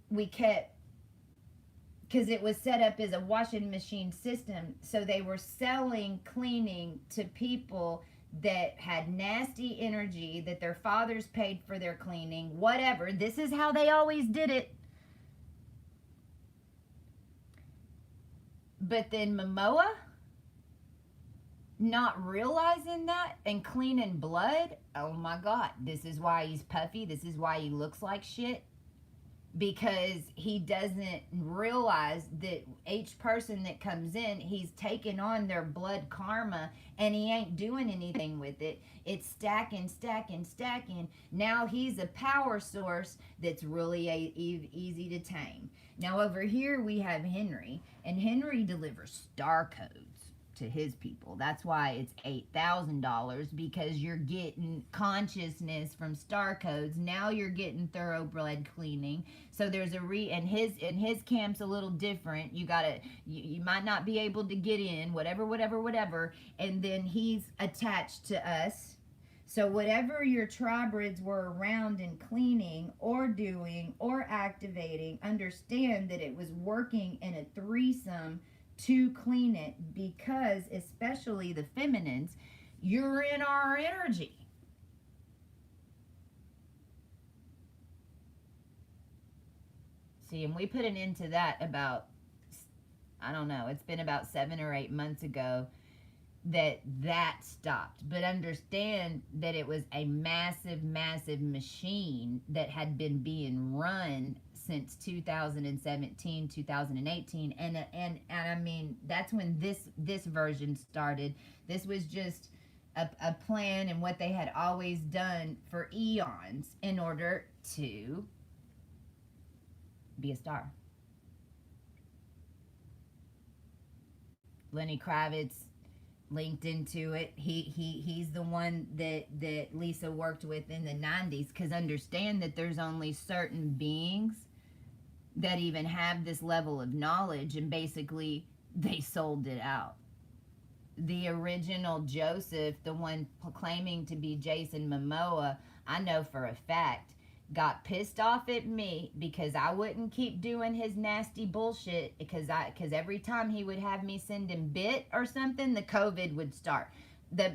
we kept, because it was set up as a washing machine system. So they were selling cleaning to people that had nasty energy, that their fathers paid for their cleaning, whatever. This is how they always did it. But then MOMOA, not realizing that and cleaning blood, oh my God, this is why he's puffy. This is why he looks like shit. Because he doesn't realize that each person that comes in, he's taking on their blood karma and he ain't doing anything with it. It's stacking. Now he's a power source that's really easy to tame. Now over here we have Henry, and Henry delivers star codes to his people. That's why it's $8,000, because you're getting consciousness from star codes. Now you're getting thoroughbred cleaning. So there's and his camp's a little different. You might not be able to get in, whatever. And then he's attached to us. So whatever your tribreds were around and cleaning or doing or activating, understand that it was working in a threesome to clean it, because especially the feminines, you're in our energy. See, and we put an end to that about, I don't know, it's been about 7 or 8 months ago that stopped. But understand that it was a massive machine that had been being run since 2017, 2018, and I mean, that's when this version started. This was just a plan and what they had always done for eons in order to be a star. Lenny Kravitz linked into it. He's the one that Lisa worked with in the 90s, because understand that there's only certain beings that even have this level of knowledge, and basically they sold it out. the original Joseph, the one claiming to be Jason Momoa, I know for a fact, got pissed off at me because I wouldn't keep doing his nasty bullshit because every time he would have me send him bit or something, the COVID would start. The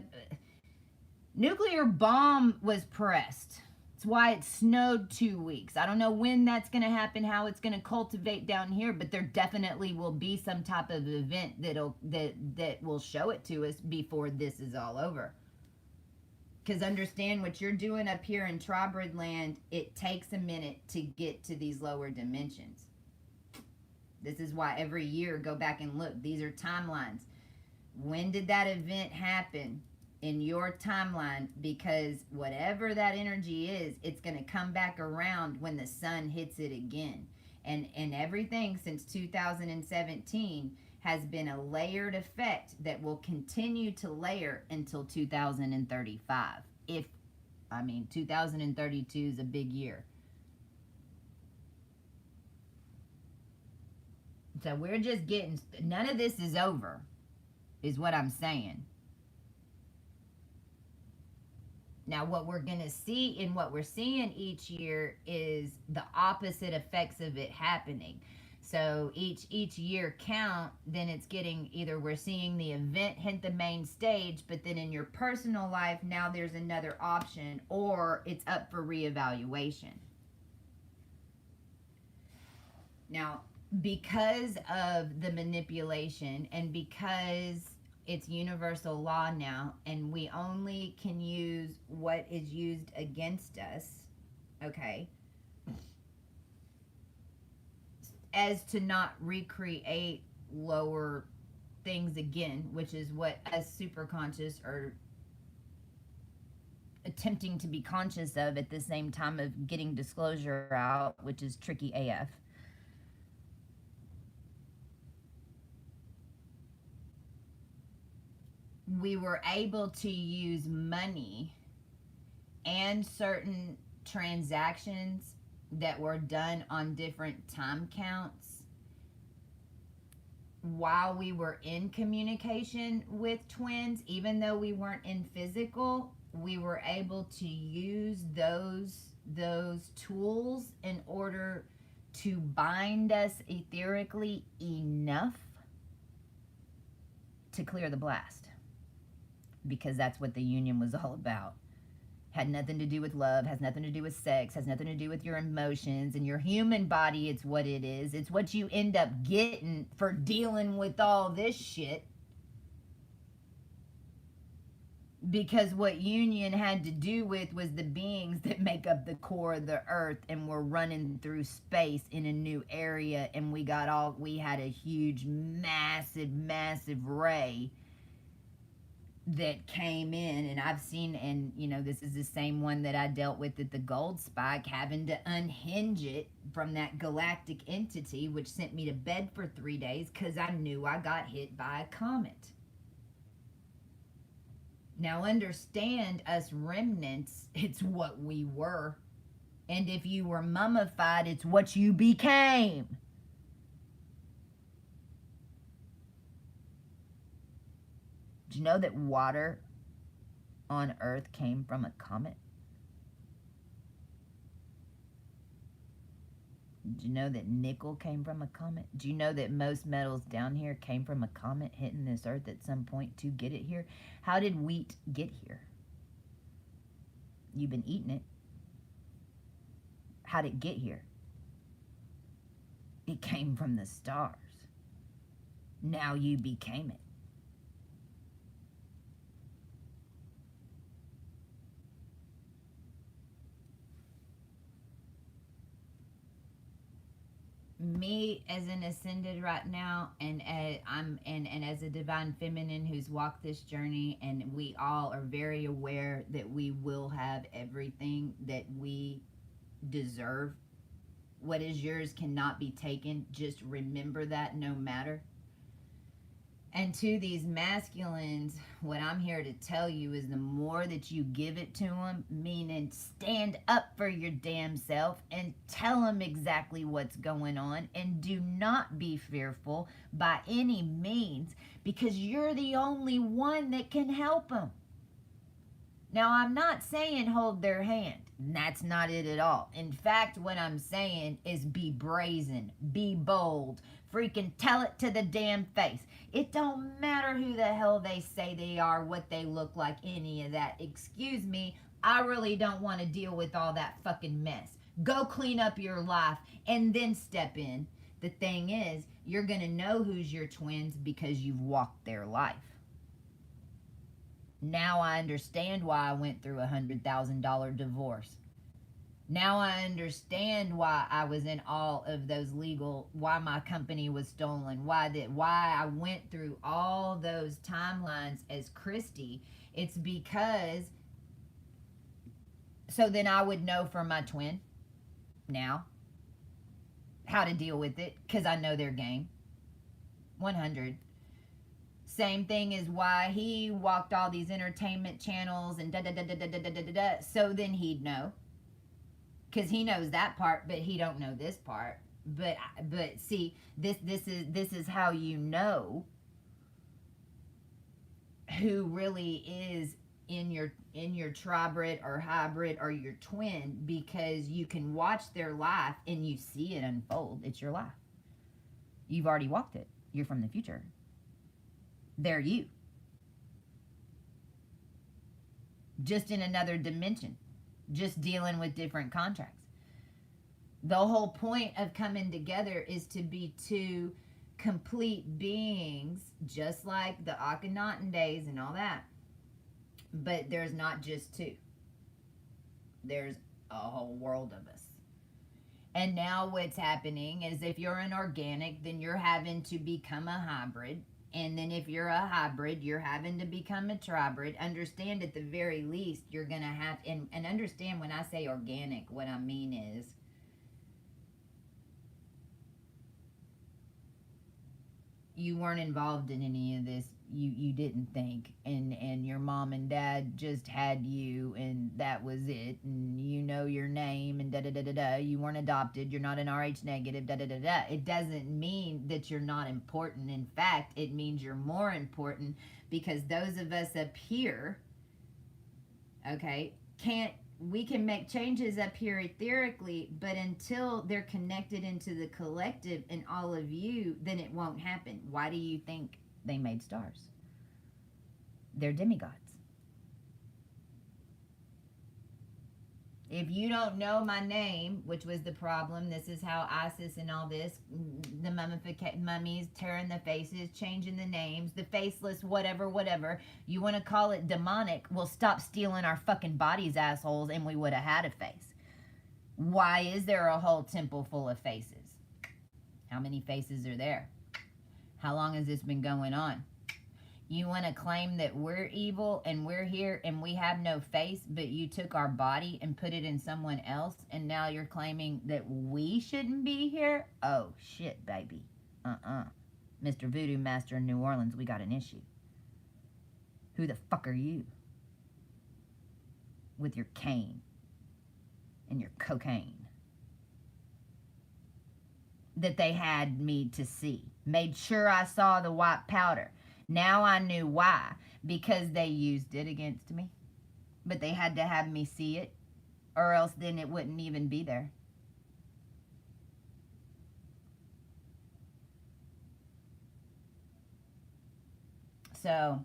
nuclear bomb was pressed. It's why it snowed 2 weeks. I don't know when that's going to happen, how it's going to cultivate down here, but there definitely will be some type of event that will show it to us before this is all over. Because understand what you're doing up here in Tribred land, it takes a minute to get to these lower dimensions. This is why every year go back and look. These are timelines. When did that event happen in your timeline? Because whatever that energy is, it's going to come back around when the sun hits it again. And everything since 2017 has been a layered effect that will continue to layer until 2035. 2032 is a big year. So we're just getting, none of this is over, is what I'm saying. Now, what we're going to see and what we're seeing each year is the opposite effects of it happening. So each year count, then it's getting either we're seeing the event hit the main stage, but then in your personal life, now there's another option, or it's up for reevaluation. Now, because of the manipulation and because it's universal law now, and we only can use what is used against us, okay, as to not recreate lower things again, which is what us super conscious are attempting to be conscious of at the same time of getting disclosure out, which is tricky AF. We were able to use money and certain transactions that were done on different time counts while we were in communication with twins. Even though we weren't in physical, we were able to use those tools in order to bind us etherically enough to clear the blast. Because that's what the union was all about. Had nothing to do with love, has nothing to do with sex, has nothing to do with your emotions and your human body. It's what it is. It's what you end up getting for dealing with all this shit. Because what union had to do with was the beings that make up the core of the earth, and we're running through space in a new area, and we had a huge, massive ray that came in, and I've seen, and this is the same one that I dealt with at the Gold Spike, having to unhinge it from that galactic entity, which sent me to bed for 3 days because I knew I got hit by a comet. Now understand, us remnants, it's what we were, and if you were mummified, it's what you became. Do you know that water on Earth came from a comet? Do you know that nickel came from a comet? Do you know that most metals down here came from a comet hitting this Earth at some point to get it here? How did wheat get here? You've been eating it. How'd it get here? It came from the stars. Now you became it. Me as an ascended right now, and as a divine feminine who's walked this journey, and we all are very aware that we will have everything that we deserve. What is yours cannot be taken. Just remember that, no matter. And to these masculines, what I'm here to tell you is the more that you give it to them, meaning stand up for your damn self and tell them exactly what's going on, and do not be fearful by any means, because you're the only one that can help them. Now, I'm not saying hold their hand. That's not it at all. In fact, what I'm saying is be brazen, be bold, freaking tell it to the damn face. It don't matter who the hell they say they are, what they look like, any of that. Excuse me, I really don't want to deal with all that fucking mess. Go clean up your life and then step in. The thing is, you're going to know who's your twins because you've walked their life. Now I understand why I went through $100,000 divorce. Now I understand why I was in all of those legal, why my company was stolen, why I went through all those timelines as Christy. It's because, so then I would know for my twin now how to deal with it, because I know their game. 100. Same thing as why he walked all these entertainment channels and da da da da da da da da da. So then he'd know, because he knows that part, but he don't know this part. But see, this is how you know who really is in your tribred or hybrid or your twin, because you can watch their life and you see it unfold. It's your life. You've already walked it. You're from the future. They're you. Just in another dimension. Just dealing with different contracts. The whole point of coming together is to be two complete beings, just like the Akhenaten days and all that. But there's not just two. There's a whole world of us. And now what's happening is, if you're an organic, then you're having to become a hybrid. And then if you're a hybrid, you're having to become a tribrid. Understand, at the very least, you're going to have, and understand when I say organic, what I mean is, you weren't involved in any of this. You didn't think, and your mom and dad just had you, and that was it, and you know your name, and da da da da da. You weren't adopted. You're not an RH negative. Da da da da. It doesn't mean that you're not important. In fact, it means you're more important, because those of us up here, okay, we can make changes up here etherically, but until they're connected into the collective and all of you, then it won't happen. Why do you think they made stars? They're demigods. If you don't know my name, which was the problem, this is how ISIS and all this, the mummies, tearing the faces, changing the names, the faceless, whatever, you want to call it demonic, well, stop stealing our fucking bodies, assholes, and we would have had a face. Why is there a whole temple full of faces? How many faces are there? How long has this been going on? You want to claim that we're evil and we're here and we have no face, but you took our body and put it in someone else, and now you're claiming that we shouldn't be here? Oh, shit, baby. Mr. Voodoo Master in New Orleans, we got an issue. Who the fuck are you? With your cane and your cocaine that they had me to see. Made sure I saw the white powder. Now I knew why. Because they used it against me. But they had to have me see it, or else then it wouldn't even be there. So,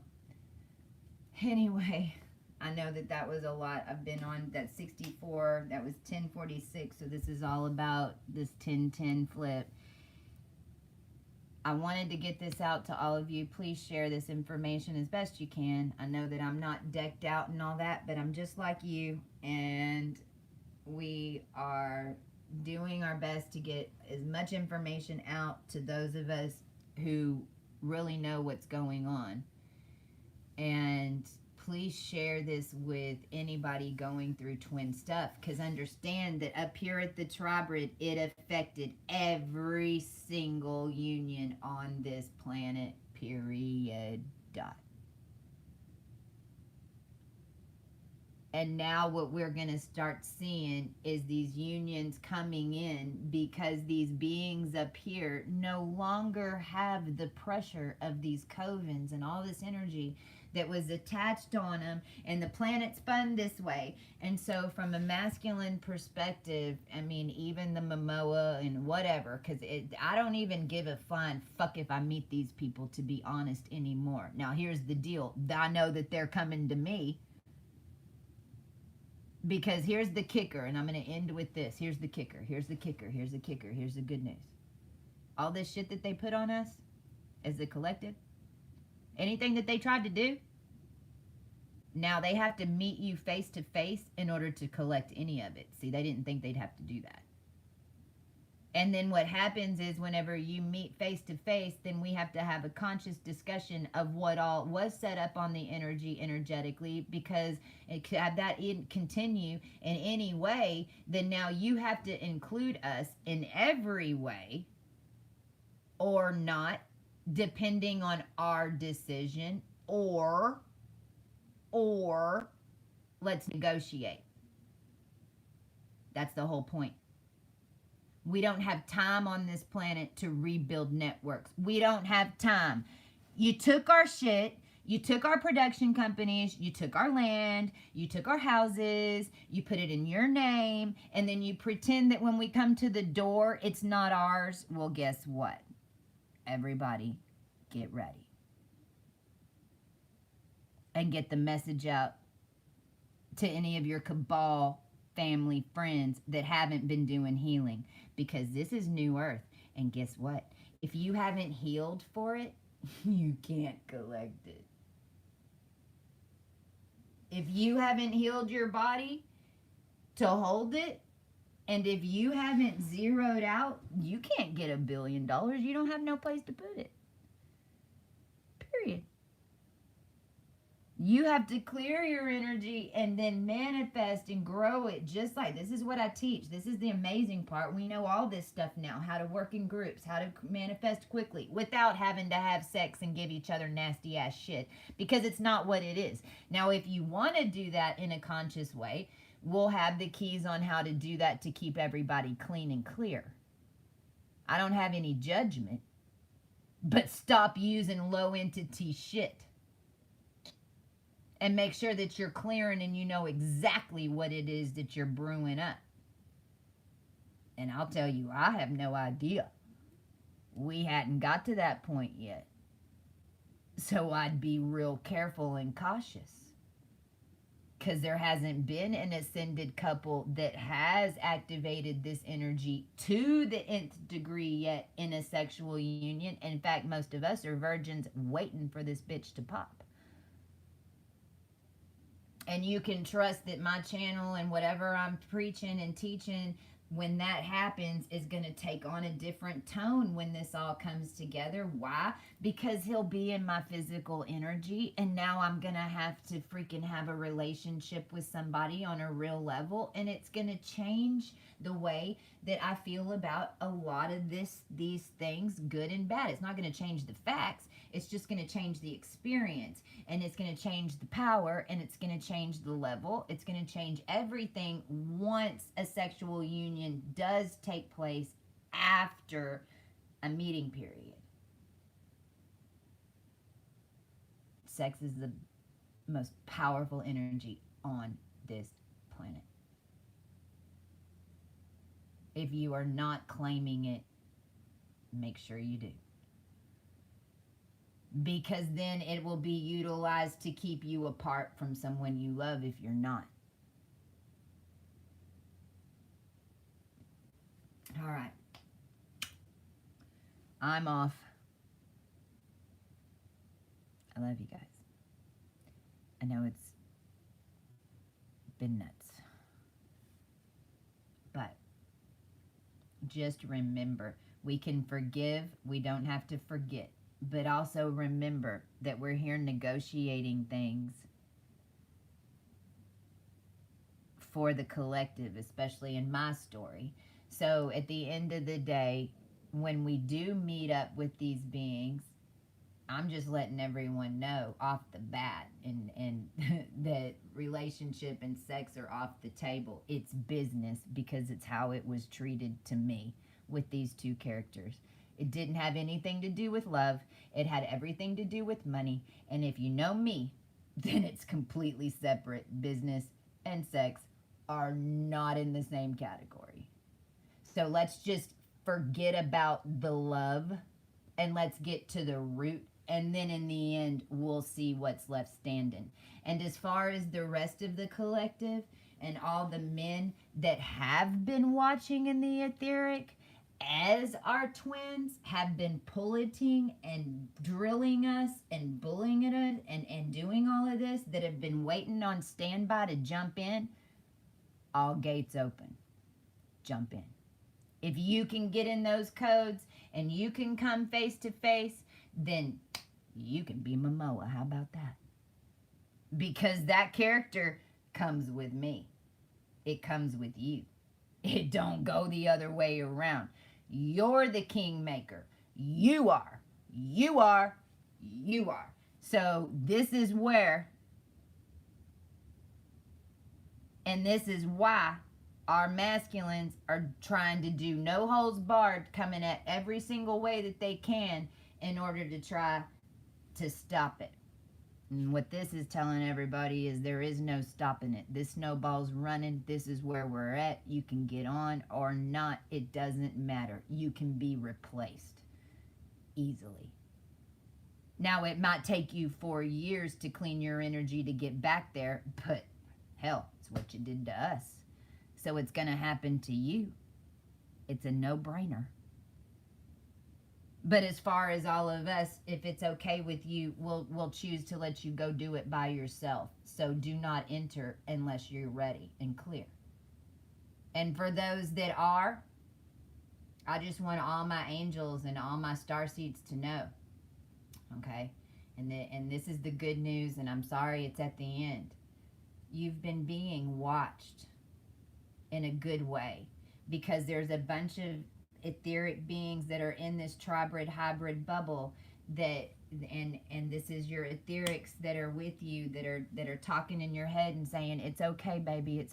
anyway, I know that was a lot. I've been on that 64. That was 1046. So this is all about this 1010 flip. I wanted to get this out to all of you. Please share this information as best you can. I know that I'm not decked out and all that, but I'm just like you, and we are doing our best to get as much information out to those of us who really know what's going on. And please share this with anybody going through twin stuff, because understand that up here at the Tribred, it affected every single union on this planet, period, dot. And now what we're going to start seeing is these unions coming in because these beings up here no longer have the pressure of these covens and all this energy that was attached on them, and the planet spun this way. And so from a masculine perspective, I mean, even the MOMOA and whatever, because I don't even give a flying fuck if I meet these people, to be honest, anymore. Now here's the deal. I know that they're coming to me. Because here's the kicker, and I'm going to end with this. Here's the kicker. Here's the kicker. Here's the kicker. Here's the good news. All this shit that they put on us as a collective, anything that they tried to do, now they have to meet you face to face in order to collect any of it. See, they didn't think they'd have to do that. And then what happens is whenever you meet face to face, then we have to have a conscious discussion of what all was set up on the energy energetically, because it had that continue in any way, then now you have to include us in every way or not, depending on our decision, or let's negotiate. That's the whole point. We don't have time on this planet to rebuild networks. We don't have time. You took our shit. You took our production companies. You took our land. You took our houses. You put it in your name. And then you pretend that when we come to the door, it's not ours. Well, guess what? Everybody get ready. And get the message out to any of your cabal family, friends that haven't been doing healing, because this is new earth. And guess what? If you haven't healed for it, you can't collect it. If you haven't healed your body to hold it, and if you haven't zeroed out, you can't get $1 billion. You don't have no place to put it. Period. You have to clear your energy and then manifest and grow it, just like this is what I teach. This is the amazing part. We know all this stuff now, how to work in groups, how to manifest quickly without having to have sex and give each other nasty ass shit, because it's not what it is. Now, if you want to do that in a conscious way, we'll have the keys on how to do that to keep everybody clean and clear. I don't have any judgment, but stop using low entity shit. And make sure that you're clearing and you know exactly what it is that you're brewing up. And I'll tell you, I have no idea. We hadn't got to that point yet. So I'd be real careful and cautious. Because there hasn't been an ascended couple that has activated this energy to the nth degree yet in a sexual union. In fact, most of us are virgins waiting for this bitch to pop. And you can trust that my channel and whatever I'm preaching and teaching, when that happens, is going to take on a different tone when this all comes together. Why? Because he'll be in my physical energy, and now I'm going to have to freaking have a relationship with somebody on a real level, and it's going to change the way that I feel about a lot of these things, good and bad. It's not going to change the facts. It's just going to change the experience, and it's going to change the power, and it's going to change the level. It's going to change everything once a sexual union does take place after a meeting period. Sex is the most powerful energy on this planet. If you are not claiming it, make sure you do. Because then it will be utilized to keep you apart from someone you love if you're not. All right. I'm off. I love you guys. I know it's been nuts. But just remember, we can forgive. We don't have to forget. But also remember that we're here negotiating things for the collective, especially in my story. So at the end of the day, when we do meet up with these beings, I'm just letting everyone know off the bat, and that relationship and sex are off the table. It's business because it's how it was treated to me with these two characters. It didn't have anything to do with love. It had everything to do with money. And if you know me, then it's completely separate. Business and sex are not in the same category. So let's just forget about the love and let's get to the root. And then in the end, we'll see what's left standing. And as far as the rest of the collective and all the men that have been watching in the etheric, as our twins have been pulling and drilling us and bullying at us and doing all of this, that have been waiting on standby to jump in, all gates open. Jump in. If you can get in those codes and you can come face to face, then you can be MOMOA. How about that? Because that character comes with me. It comes with you. It don't go the other way around. You're the kingmaker. You are. You are. You are. So this is where, and this is why our masculines are trying to do no holds barred, coming at every single way that they can in order to try to stop it. And what this is telling everybody is there is no stopping it. This snowball's running. This is where we're at. You can get on or not. It doesn't matter. You can be replaced easily. Now, it might take you 4 years to clean your energy to get back there, but hell, it's what you did to us. So it's going to happen to you. It's a no-brainer. But as far as all of us, if it's okay with you, we'll choose to let you go do it by yourself. So do not enter unless you're ready and clear. And for those that are, I just want all my angels and all my starseeds to know. Okay? And this is the good news, and I'm sorry it's at the end. You've been being watched in a good way, because there's a bunch of etheric beings that are in this tribred hybrid bubble that, and this is your etherics that are with you, that are talking in your head and saying, it's okay baby,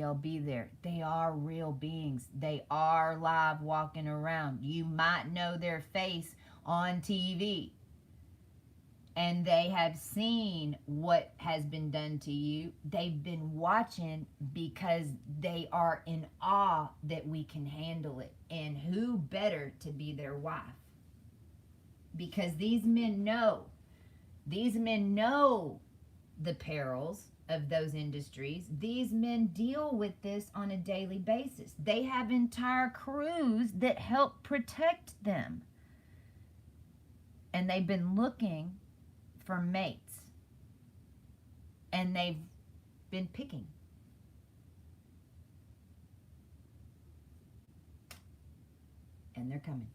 I'll be there. They are real beings. They are live walking around. You might know their face on TV, and they have seen what has been done to you. They've been watching because they are in awe that we can handle it. And who better to be their wife? Because these men know the perils of those industries. These men deal with this on a daily basis. They have entire crews that help protect them. And they've been looking for mates, and they've been picking. And they're coming.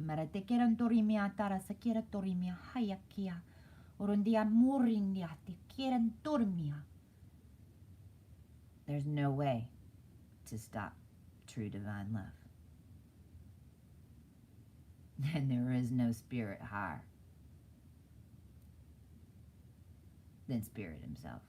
Marate keran torimia tara sakira torimia hayakia orundia murindia te keran tormia. There's no way to stop true divine love. And there is no spirit higher than Spirit himself.